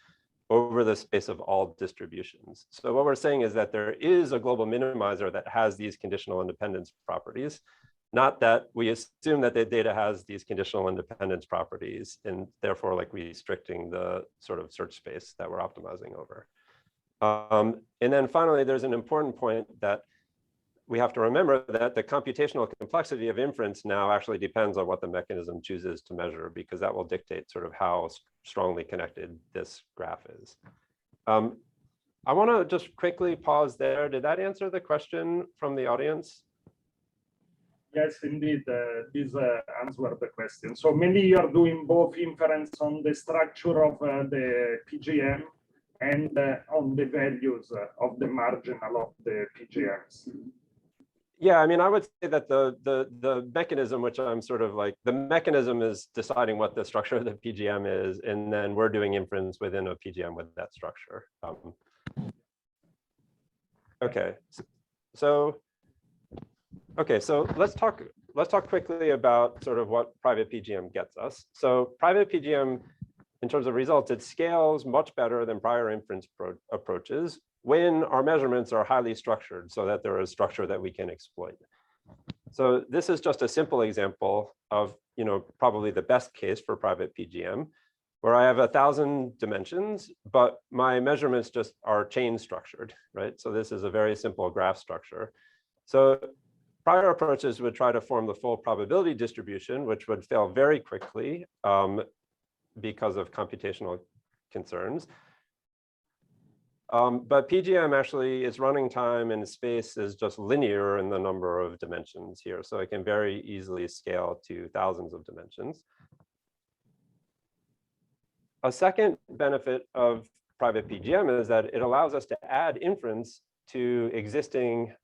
over the space of all distributions. So what we're saying is that there is a global minimizer that has these conditional independence properties, not that we assume that the data has these conditional independence properties and therefore like restricting the sort of search space that we're optimizing over. And then finally, there's an important point that we have to remember that the computational complexity of inference now actually depends on what the mechanism chooses to measure, because that will dictate sort of how strongly connected this graph is. I want to just quickly pause there. Did that answer the question from the audience? Yes, indeed, this answered the question. So mainly you're doing both inference on the structure of the PGM and on the values of the marginal of the PGMs. Yeah, I mean, I would say that the mechanism, which I'm sort of like, the mechanism is deciding what the structure of the PGM is, and then we're doing inference within a PGM with that structure. Okay, so let's talk quickly about sort of what private PGM gets us. So private PGM, in terms of results, it scales much better than prior inference approaches when our measurements are highly structured, so that there is structure that we can exploit. So this is just a simple example of, probably the best case for private PGM, where I have 1,000 dimensions, but my measurements just are chain structured, right? So this is a very simple graph structure. So prior approaches would try to form the full probability distribution, which would fail very quickly because of computational concerns. But PGM actually, its running time and space is just linear in the number of dimensions here. So it can very easily scale to thousands of dimensions. A second benefit of private PGM is that it allows us to add inference to existing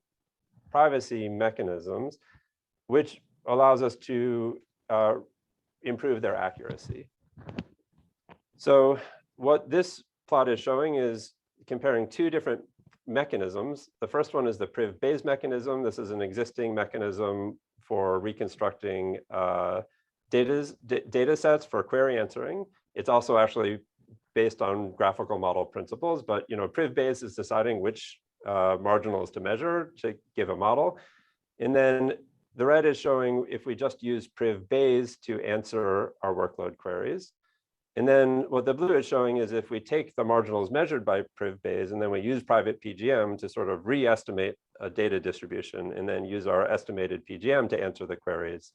privacy mechanisms, which allows us to improve their accuracy. So what this plot is showing is comparing two different mechanisms. The first one is the priv-Bayes mechanism. This is an existing mechanism for reconstructing data sets for query answering. It's also actually based on graphical model principles, but priv-Bayes is deciding which marginals to measure to give a model. And then the red is showing if we just use priv-Bayes to answer our workload queries. And then what the blue is showing is if we take the marginals measured by priv-Bayes and then we use private PGM to sort of re-estimate a data distribution and then use our estimated PGM to answer the queries,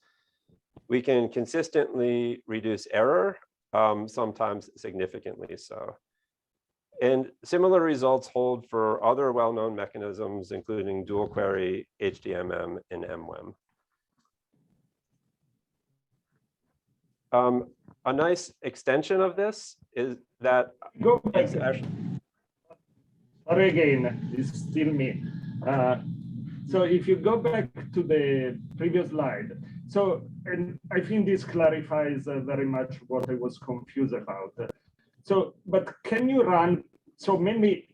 we can consistently reduce error, sometimes significantly so. And similar results hold for other well-known mechanisms, including dual query, HDMM, and MWEM. A nice extension of this is that Go back. Sorry again, it's still me. So if you go back to the previous slide, and I think this clarifies very much what I was confused about. But can you run, so mainly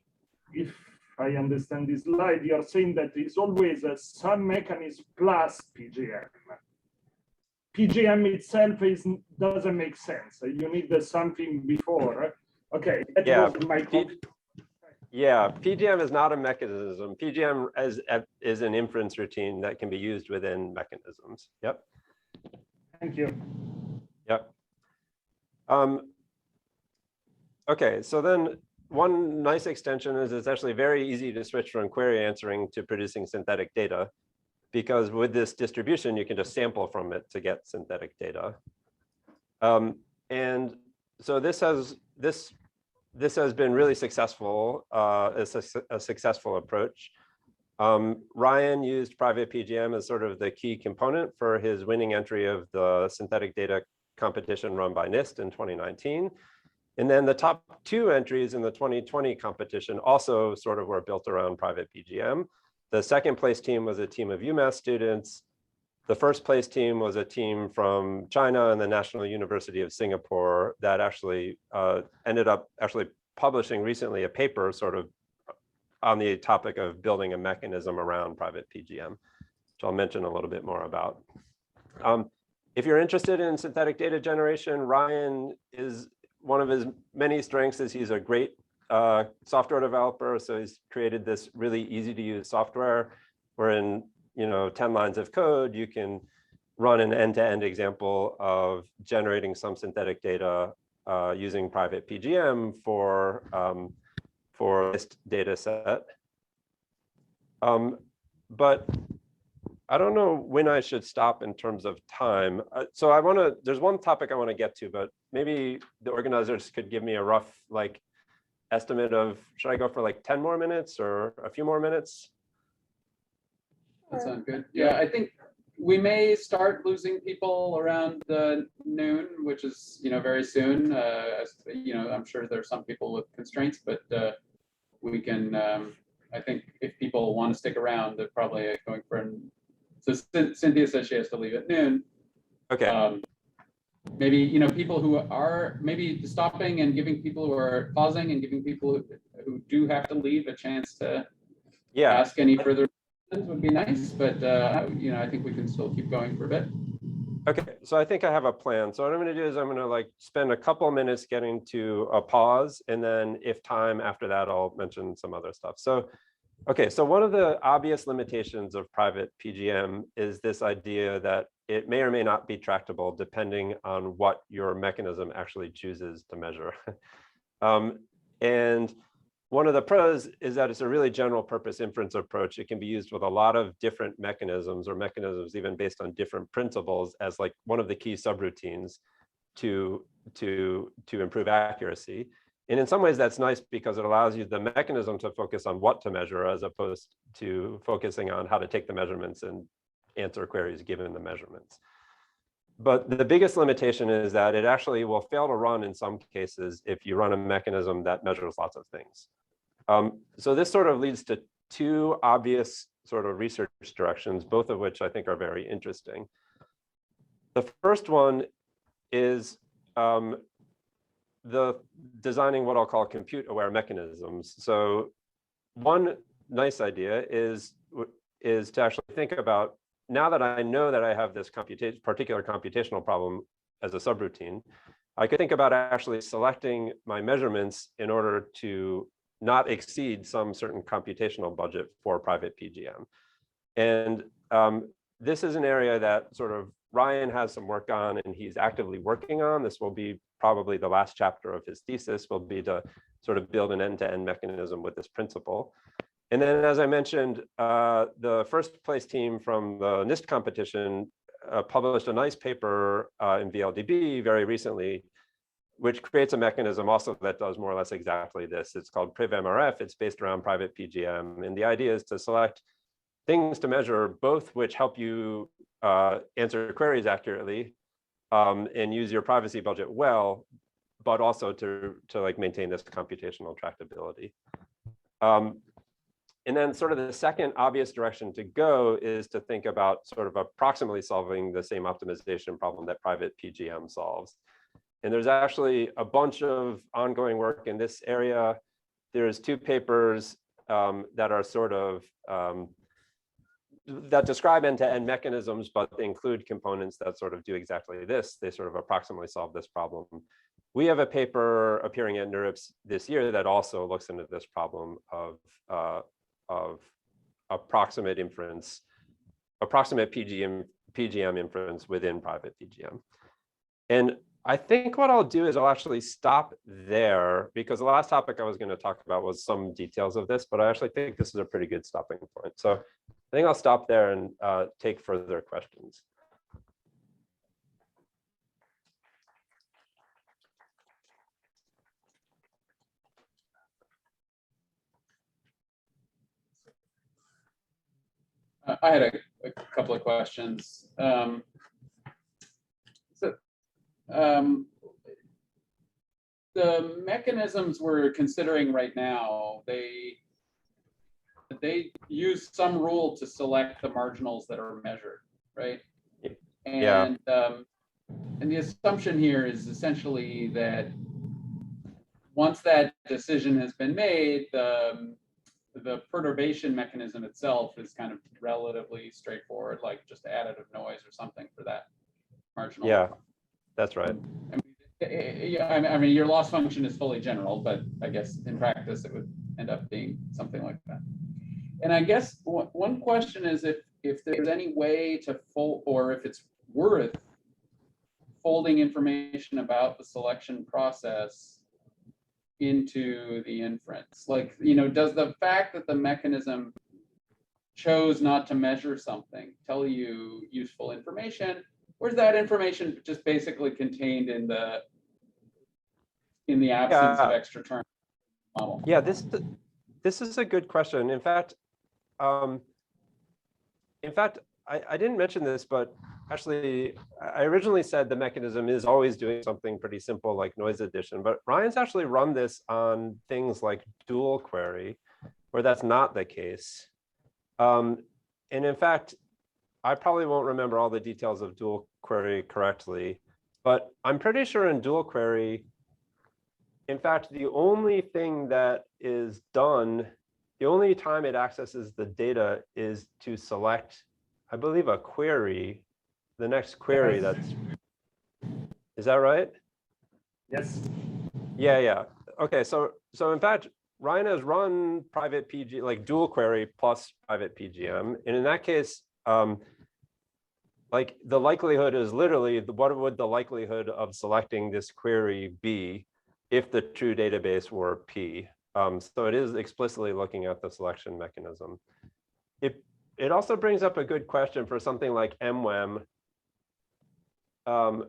if I understand this slide, you're saying that it's always some mechanism plus PGM. PGM itself doesn't make sense. You need something before. Okay, that was my Yeah, PGM is not a mechanism. PGM is an inference routine that can be used within mechanisms. Yep. Thank you. Yep. Okay, so then one nice extension is it's actually very easy to switch from query answering to producing synthetic data, because with this distribution, you can just sample from it to get synthetic data. And so this has been really successful. It's a successful approach. Ryan used private PGM as sort of the key component for his winning entry of the synthetic data competition run by NIST in 2019. And then the top two entries in the 2020 competition also sort of were built around private PGM. The second place team was a team of UMass students. The first place team was a team from China and the National University of Singapore that actually ended up actually publishing recently a paper sort of on the topic of building a mechanism around private PGM, which I'll mention a little bit more about. If you're interested in synthetic data generation, Ryan is one of his many strengths is he's a great software developer. So he's created this really easy to use software where in 10 lines of code, you can run an end-to-end example of generating some synthetic data using private PGM for this data set. but I don't know when I should stop in terms of time. So there's one topic I want to get to, but maybe the organizers could give me a rough like estimate of, should I go for like 10 more minutes or a few more minutes? That sounds good. Yeah, I think we may start losing people around noon, which is, very soon. As I'm sure there's some people with constraints, but we can, I think if people want to stick around, they're probably going for so Cynthia says she has to leave at noon. Okay. Maybe, people who are maybe stopping and giving people who are pausing and giving people who do have to leave a chance to ask any further questions would be nice, but I think we can still keep going for a bit. Okay, so I think I have a plan. So what I'm going to do is I'm going to like spend a couple of minutes getting to a pause, and then if time after that, I'll mention some other stuff. So, okay, so one of the obvious limitations of private PGM is this idea that it may or may not be tractable depending on what your mechanism actually chooses to measure. And one of the pros is that it's a really general purpose inference approach. It can be used with a lot of different mechanisms, or mechanisms even based on different principles, as like one of the key subroutines to improve accuracy. And in some ways that's nice because it allows you the mechanism to focus on what to measure as opposed to focusing on how to take the measurements and answer queries given the measurements. But the biggest limitation is that it actually will fail to run in some cases if you run a mechanism that measures lots of things. So this sort of leads to two obvious sort of research directions, both of which I think are very interesting. The first one is the designing what I'll call compute-aware mechanisms. So one nice idea is to actually think about, now that I know that I have this particular computational problem as a subroutine, I could think about actually selecting my measurements in order to not exceed some certain computational budget for private PGM. And this is an area that sort of Ryan has some work on and he's actively working on. This will be probably the last chapter of his thesis, will be to sort of build an end-to-end mechanism with this principle. And then, as I mentioned, the first place team from the NIST competition published a nice paper in VLDB very recently, which creates a mechanism also that does more or less exactly this. It's called PrivMRF. It's based around private PGM. And the idea is to select things to measure, both which help you answer queries accurately and use your privacy budget well, but also to like maintain this computational tractability. And then sort of the second obvious direction to go is to think about sort of approximately solving the same optimization problem that private PGM solves. And there's actually a bunch of ongoing work in this area. There's two papers that are sort of, that describe end-to-end mechanisms, but they include components that sort of do exactly this. They sort of approximately solve this problem. We have a paper appearing at NeurIPS this year that also looks into this problem of approximate inference, approximate PGM inference within private PGM. And I think what I'll do is I'll actually stop there, because the last topic I was going to talk about was some details of this, but I actually think this is a pretty good stopping point. So I think I'll stop there and take further questions. I had a couple of questions. The mechanisms we're considering right now, they use some rule to select the marginals that are measured, right? And and the assumption here is essentially that once that decision has been made, the perturbation mechanism itself is kind of relatively straightforward, like just additive noise or something for that marginal. Yeah, that's right. I mean, your loss function is fully general, but I guess in practice it would end up being something like that. And I guess one question is if there's any way to fold, or if it's worth folding information about the selection process into the inference. Like, does the fact that the mechanism chose not to measure something tell you useful information, or is that information just basically contained in the absence of extra term model? Yeah, this is a good question. In fact, I didn't mention this, but actually, I originally said the mechanism is always doing something pretty simple like noise addition, but Ryan's actually run this on things like dual query, where that's not the case. And in fact, I probably won't remember all the details of dual query correctly, but I'm pretty sure in dual query, in fact, the only thing that is done, the only time it accesses the data is to select, I believe, a query, the next query that's, is that right? Yes. Yeah. Okay, so in fact, Ryan has run private PG, like dual query plus private PGM. And in that case, like the likelihood is literally, what would the likelihood of selecting this query be if the true database were P? So it is explicitly looking at the selection mechanism. It also brings up a good question for something like MWEM. I'm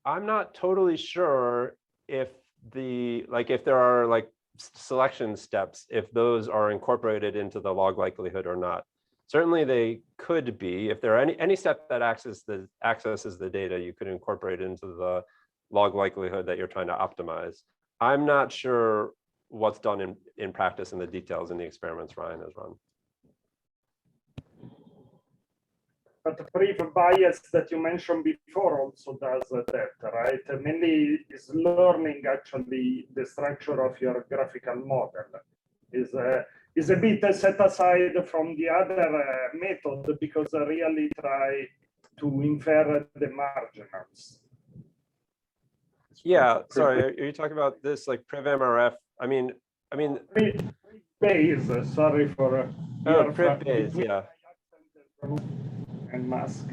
not totally sure if if there are like selection steps, if those are incorporated into the log likelihood or not. Certainly they could be. If there are any step that accesses the data, you could incorporate it into the log likelihood that you're trying to optimize. I'm not sure what's done in practice in the details in the experiments Ryan has run. But the brief bias that you mentioned before also does that, right? Mainly is learning actually the structure of your graphical model. Is a bit set aside from the other method because I really try to infer the marginals. Yeah, sorry, are you talking about this like PrivMRF? I mean, Bayes, sorry for Priv Bayes, yeah. And mask.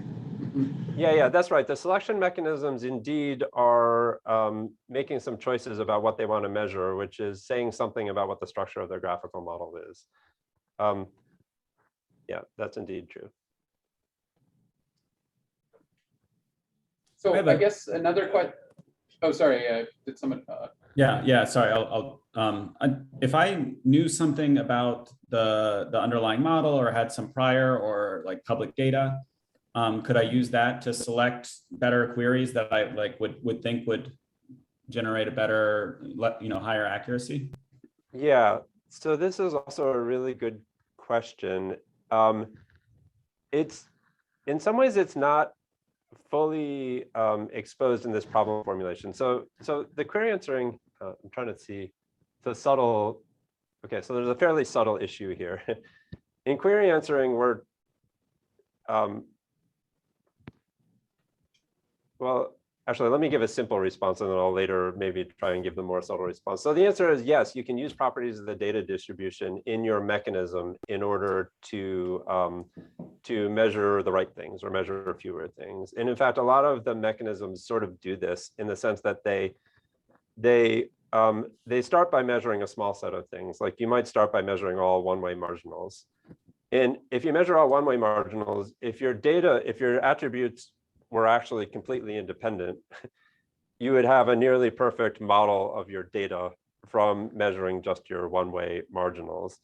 Yeah, that's right. The selection mechanisms indeed are making some choices about what they want to measure, which is saying something about what the structure of their graphical model is. Yeah, that's indeed true. So I guess another question. Oh, sorry. Did someone? Yeah. Sorry. If I knew something about the underlying model or had some prior or like public data, could I use that to select better queries that I would think would generate a better, higher accuracy? Yeah. So this is also a really good question. It's in some ways it's not fully exposed in this problem formulation. So the query answering, I'm trying to see the subtle. Okay, so there's a fairly subtle issue here. In query answering, we're well, actually, let me give a simple response and then I'll later maybe try and give the more subtle response. So the answer is yes, you can use properties of the data distribution in your mechanism in order to measure the right things or measure fewer things. And in fact, a lot of the mechanisms sort of do this in the sense that they start by measuring a small set of things. Like you might start by measuring all one-way marginals. And if you measure all one-way marginals, if your attributes were actually completely independent, you would have a nearly perfect model of your data from measuring just your one-way marginals.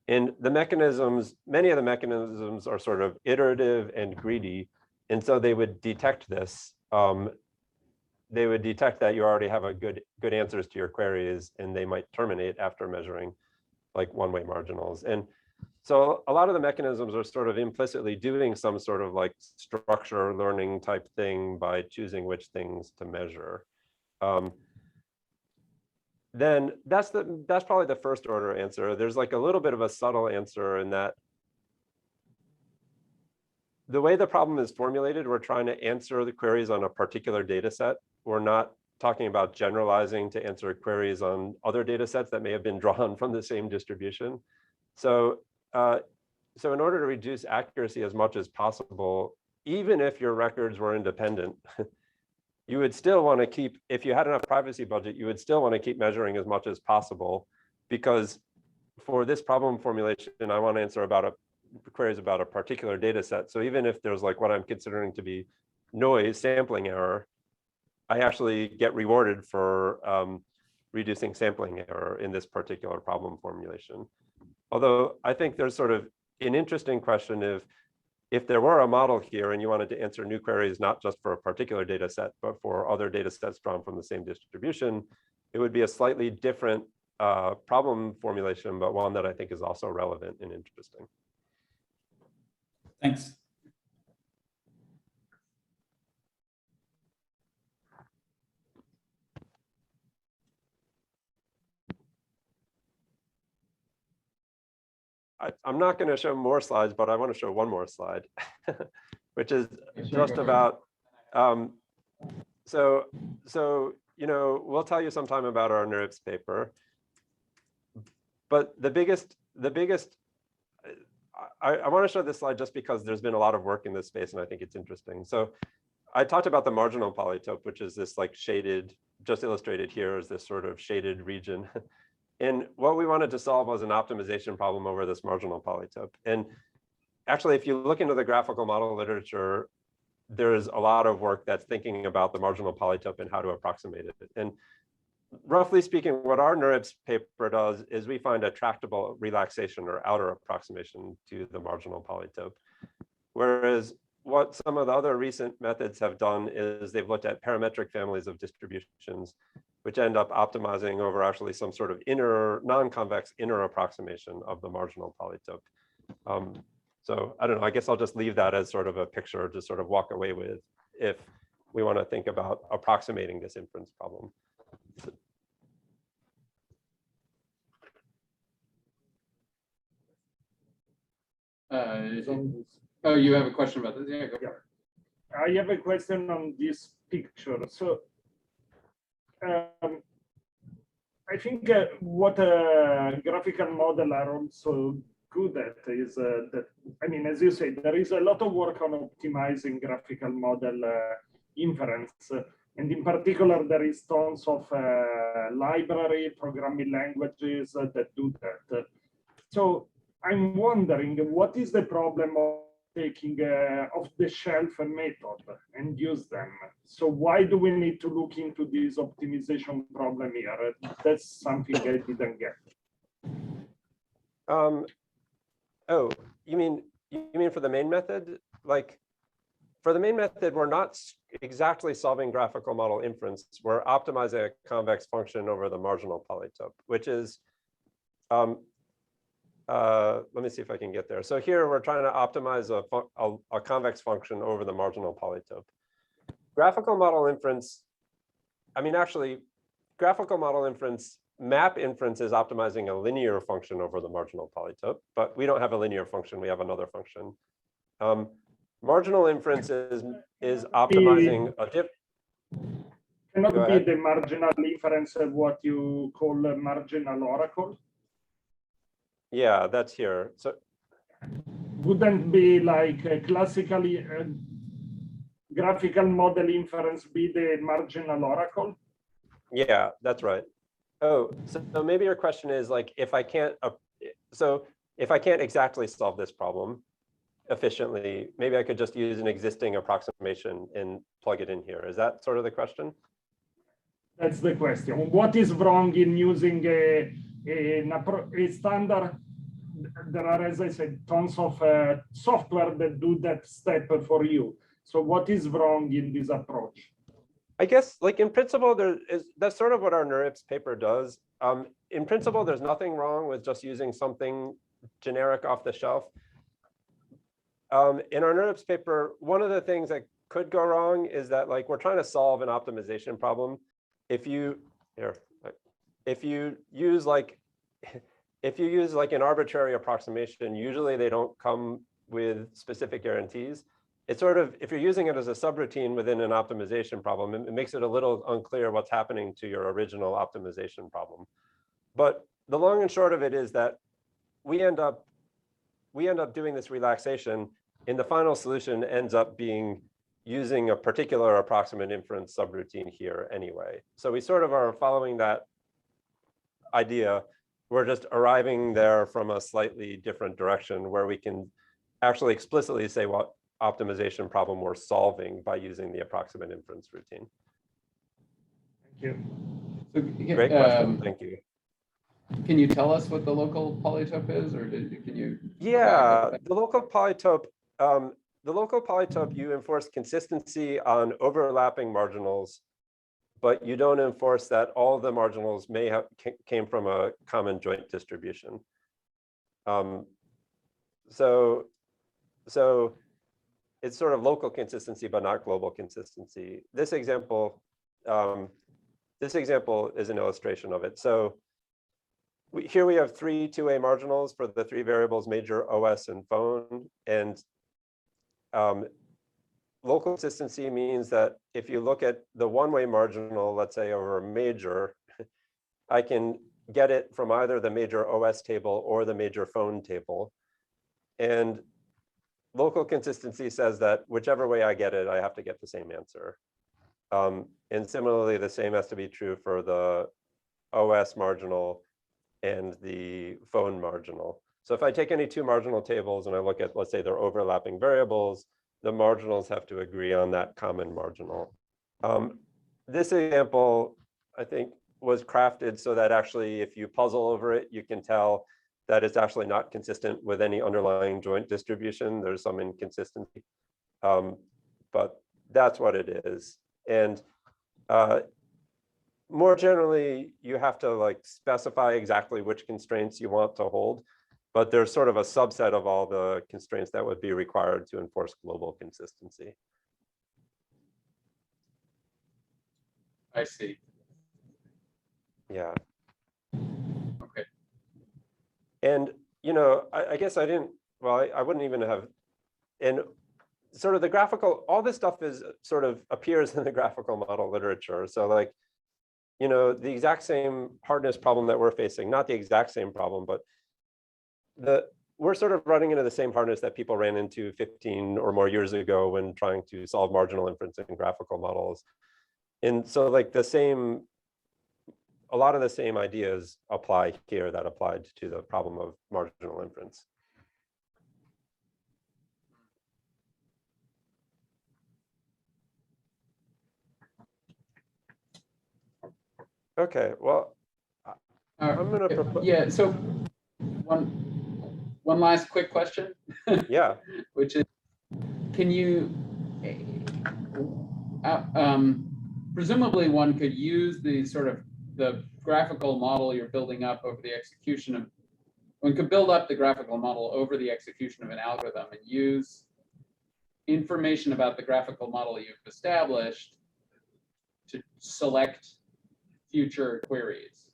And the mechanisms, many of the mechanisms are sort of iterative and greedy. And so they would detect this. They would detect that you already have a good answers to your queries, and they might terminate after measuring like one-way marginals. And so a lot of the mechanisms are sort of implicitly doing some sort of like structure learning type thing by choosing which things to measure. Then that's probably the first order answer. There's like a little bit of a subtle answer in that the way the problem is formulated, we're trying to answer the queries on a particular data set. We're not talking about generalizing to answer queries on other data sets that may have been drawn from the same distribution. So in order to reduce accuracy as much as possible, even if your records were independent, you would still want to keep, if you had enough privacy budget, you would still want to keep measuring as much as possible, because for this problem formulation, I want to answer about queries about a particular data set. So even if there's like what I'm considering to be noise, sampling error, I actually get rewarded for reducing sampling error in this particular problem formulation. Although I think there's sort of an interesting question if there were a model here and you wanted to answer new queries, not just for a particular data set, but for other data sets drawn from the same distribution, it would be a slightly different problem formulation, but one that I think is also relevant and interesting. Thanks. I'm not going to show more slides, but I want to show one more slide, which is just about, so we'll tell you sometime about our NeurIPS paper, but the biggest, I want to show this slide just because there's been a lot of work in this space and I think it's interesting. So I talked about the marginal polytope, which is this like shaded, just illustrated here is this sort of shaded region. And what we wanted to solve was an optimization problem over this marginal polytope. And actually, if you look into the graphical model literature, there's a lot of work that's thinking about the marginal polytope and how to approximate it. And roughly speaking, what our NeurIPS paper does is we find a tractable relaxation or outer approximation to the marginal polytope. Whereas what some of the other recent methods have done is they've looked at parametric families of distributions, which end up optimizing over actually some sort of inner, non-convex inner approximation of the marginal polytope. So I don't know, I guess I'll just leave that as sort of a picture to sort of walk away with if we want to think about approximating this inference problem. Oh, you have a question about this? Yeah, go for it. I have a question on this picture. So I think what a graphical model are also good at is that, I mean, as you say, there is a lot of work on optimizing graphical model inference. And in particular, there is tons of library programming languages that do that. So I'm wondering, what is the problem of taking off-the-shelf method and use them? So why do we need to look into this optimization problem here? That's something I didn't get. Oh, you mean for the main method? Like for the main method, we're not exactly solving graphical model inference. We're optimizing a convex function over the marginal polytope, which is, let me see if I can get there. So here we're trying to optimize a convex function over the marginal polytope. Graphical model inference, I mean, actually, graphical model inference, map inference is optimizing a linear function over the marginal polytope, but we don't have a linear function, we have another function. Marginal inference is optimizing a Cannot be the marginal inference of what you call a marginal oracle? Yeah, that's here. So wouldn't be like classically graphical model inference be the marginal oracle? Yeah, that's right. Oh, so maybe your question is like, if I can't exactly solve this problem efficiently, maybe I could just use an existing approximation and plug it in here. Is that sort of the question? That's the question. What is wrong in using a standard? There are, as I said, tons of software that do that step for you. So what is wrong in this approach? I guess, like in principle, that's sort of what our NeurIPS paper does. In principle, there's nothing wrong with just using something generic off the shelf. In our NeurIPS paper, one of the things that could go wrong is that like we're trying to solve an optimization problem. If you use like an arbitrary approximation, usually they don't come with specific guarantees. It's sort of, if you're using it as a subroutine within an optimization problem, it makes it a little unclear what's happening to your original optimization problem. But the long and short of it is that we end up doing this relaxation, and the final solution ends up being using a particular approximate inference subroutine here anyway. So we sort of are following that idea we're just arriving there from a slightly different direction where we can actually explicitly say what optimization problem we're solving by using the approximate inference routine. Thank you. So, Great question, thank you. Can you tell us what the local polytope is, or can you? Yeah, the local polytope, you enforce consistency on overlapping marginals, but you don't enforce that all the marginals may have came from a common joint distribution. So it's sort of local consistency, but not global consistency. This example is an illustration of it. So here we have three 2A marginals for the three variables major, OS, and phone. And local consistency means that if you look at the one-way marginal, let's say over major, I can get it from either the major OS table or the major phone table. And local consistency says that whichever way I get it, I have to get the same answer. And similarly, the same has to be true for the OS marginal and the phone marginal. So if I take any two marginal tables and I look at, let's say, their overlapping variables, the marginals have to agree on that common marginal. This example, I think, was crafted so that actually, if you puzzle over it, you can tell that it's actually not consistent with any underlying joint distribution. There's some inconsistency, but that's what it is. And more generally, you have to like specify exactly which constraints you want to hold, but there's sort of a subset of all the constraints that would be required to enforce global consistency. I see. Yeah. Okay. And, you know, I guess I didn't, well, I wouldn't even have, and sort of the graphical, all this stuff is sort of appears in the graphical model literature. So like, you know, the exact same hardness problem that we're facing, not the exact same problem, but we're sort of running into the same hardness that people ran into 15 or more years ago when trying to solve marginal inference in graphical models. And so like a lot of the same ideas apply here that applied to the problem of marginal inference. Okay, well, I'm going to propose. Yeah, so one last quick question. Yeah. Which is, can you, presumably one could use the graphical model you're building up over the execution of, one could build up the graphical model over the execution of an algorithm and use information about the graphical model you've established to select future queries.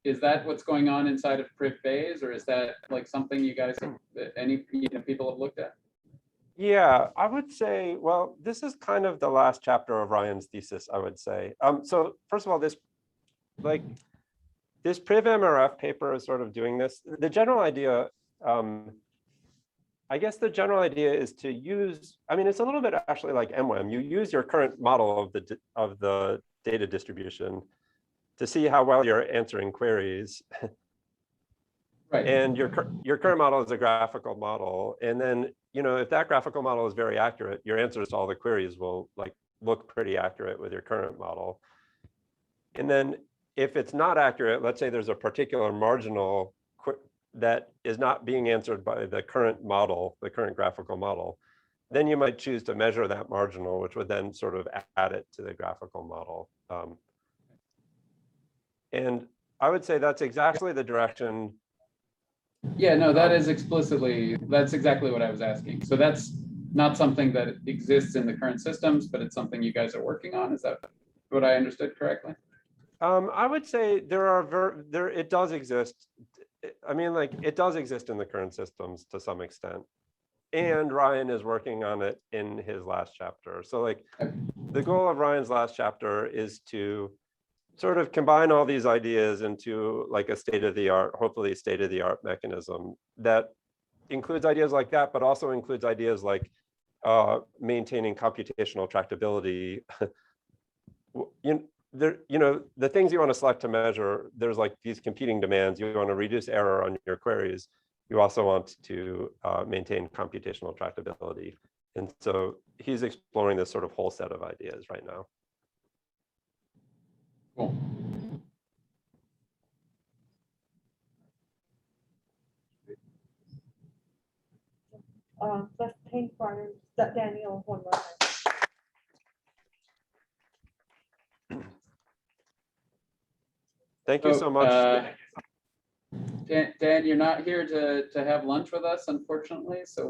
Is that what's going on inside of Priv Bayes, or is that like something you guys, people have looked at? Yeah, I would say, well, this is kind of the last chapter of Ryan's thesis, I would say. So first of all, this Priv MRF paper is sort of doing this. The general idea, I guess the general idea is to use, I mean, it's a little bit actually like MWEM. You use your current model of the data distribution to see how well you're answering queries. Right. And your current model is a graphical model. And then, you know, if that graphical model is very accurate, your answers to all the queries will like look pretty accurate with your current model. And then if it's not accurate, let's say there's a particular marginal that is not being answered by the current model, the current graphical model, then you might choose to measure that marginal, which would then sort of add it to the graphical model. And I would say that's exactly the direction. Yeah, no, that's exactly what I was asking. So that's not something that exists in the current systems, but it's something you guys are working on. Is that what I understood correctly? I would say it does exist. I mean, like it does exist in the current systems to some extent. And Ryan is working on it in his last chapter. So like the goal of Ryan's last chapter is to sort of combine all these ideas into like a state-of-the-art, hopefully state-of-the-art mechanism that includes ideas like that, but also includes ideas like maintaining computational tractability. there, the things you want to select to measure, there's like these competing demands. You want to reduce error on your queries. You also want to maintain computational tractability. And so he's exploring this sort of whole set of ideas right now. Cool. Let's thank Daniel one more time. Thank you so much. Dan, you're not here to have lunch with us, unfortunately. So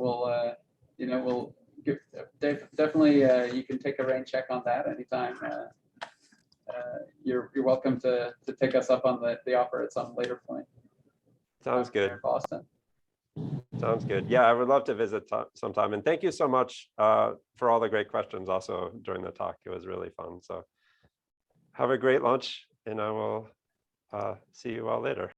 we'll give, definitely you can take a rain check on that anytime. You're welcome to take us up on the offer at some later point. Sounds good. Boston. Sounds good. Yeah, I would love to visit sometime. And thank you so much for all the great questions also during the talk. It was really fun. So have a great lunch, and I will see you all later.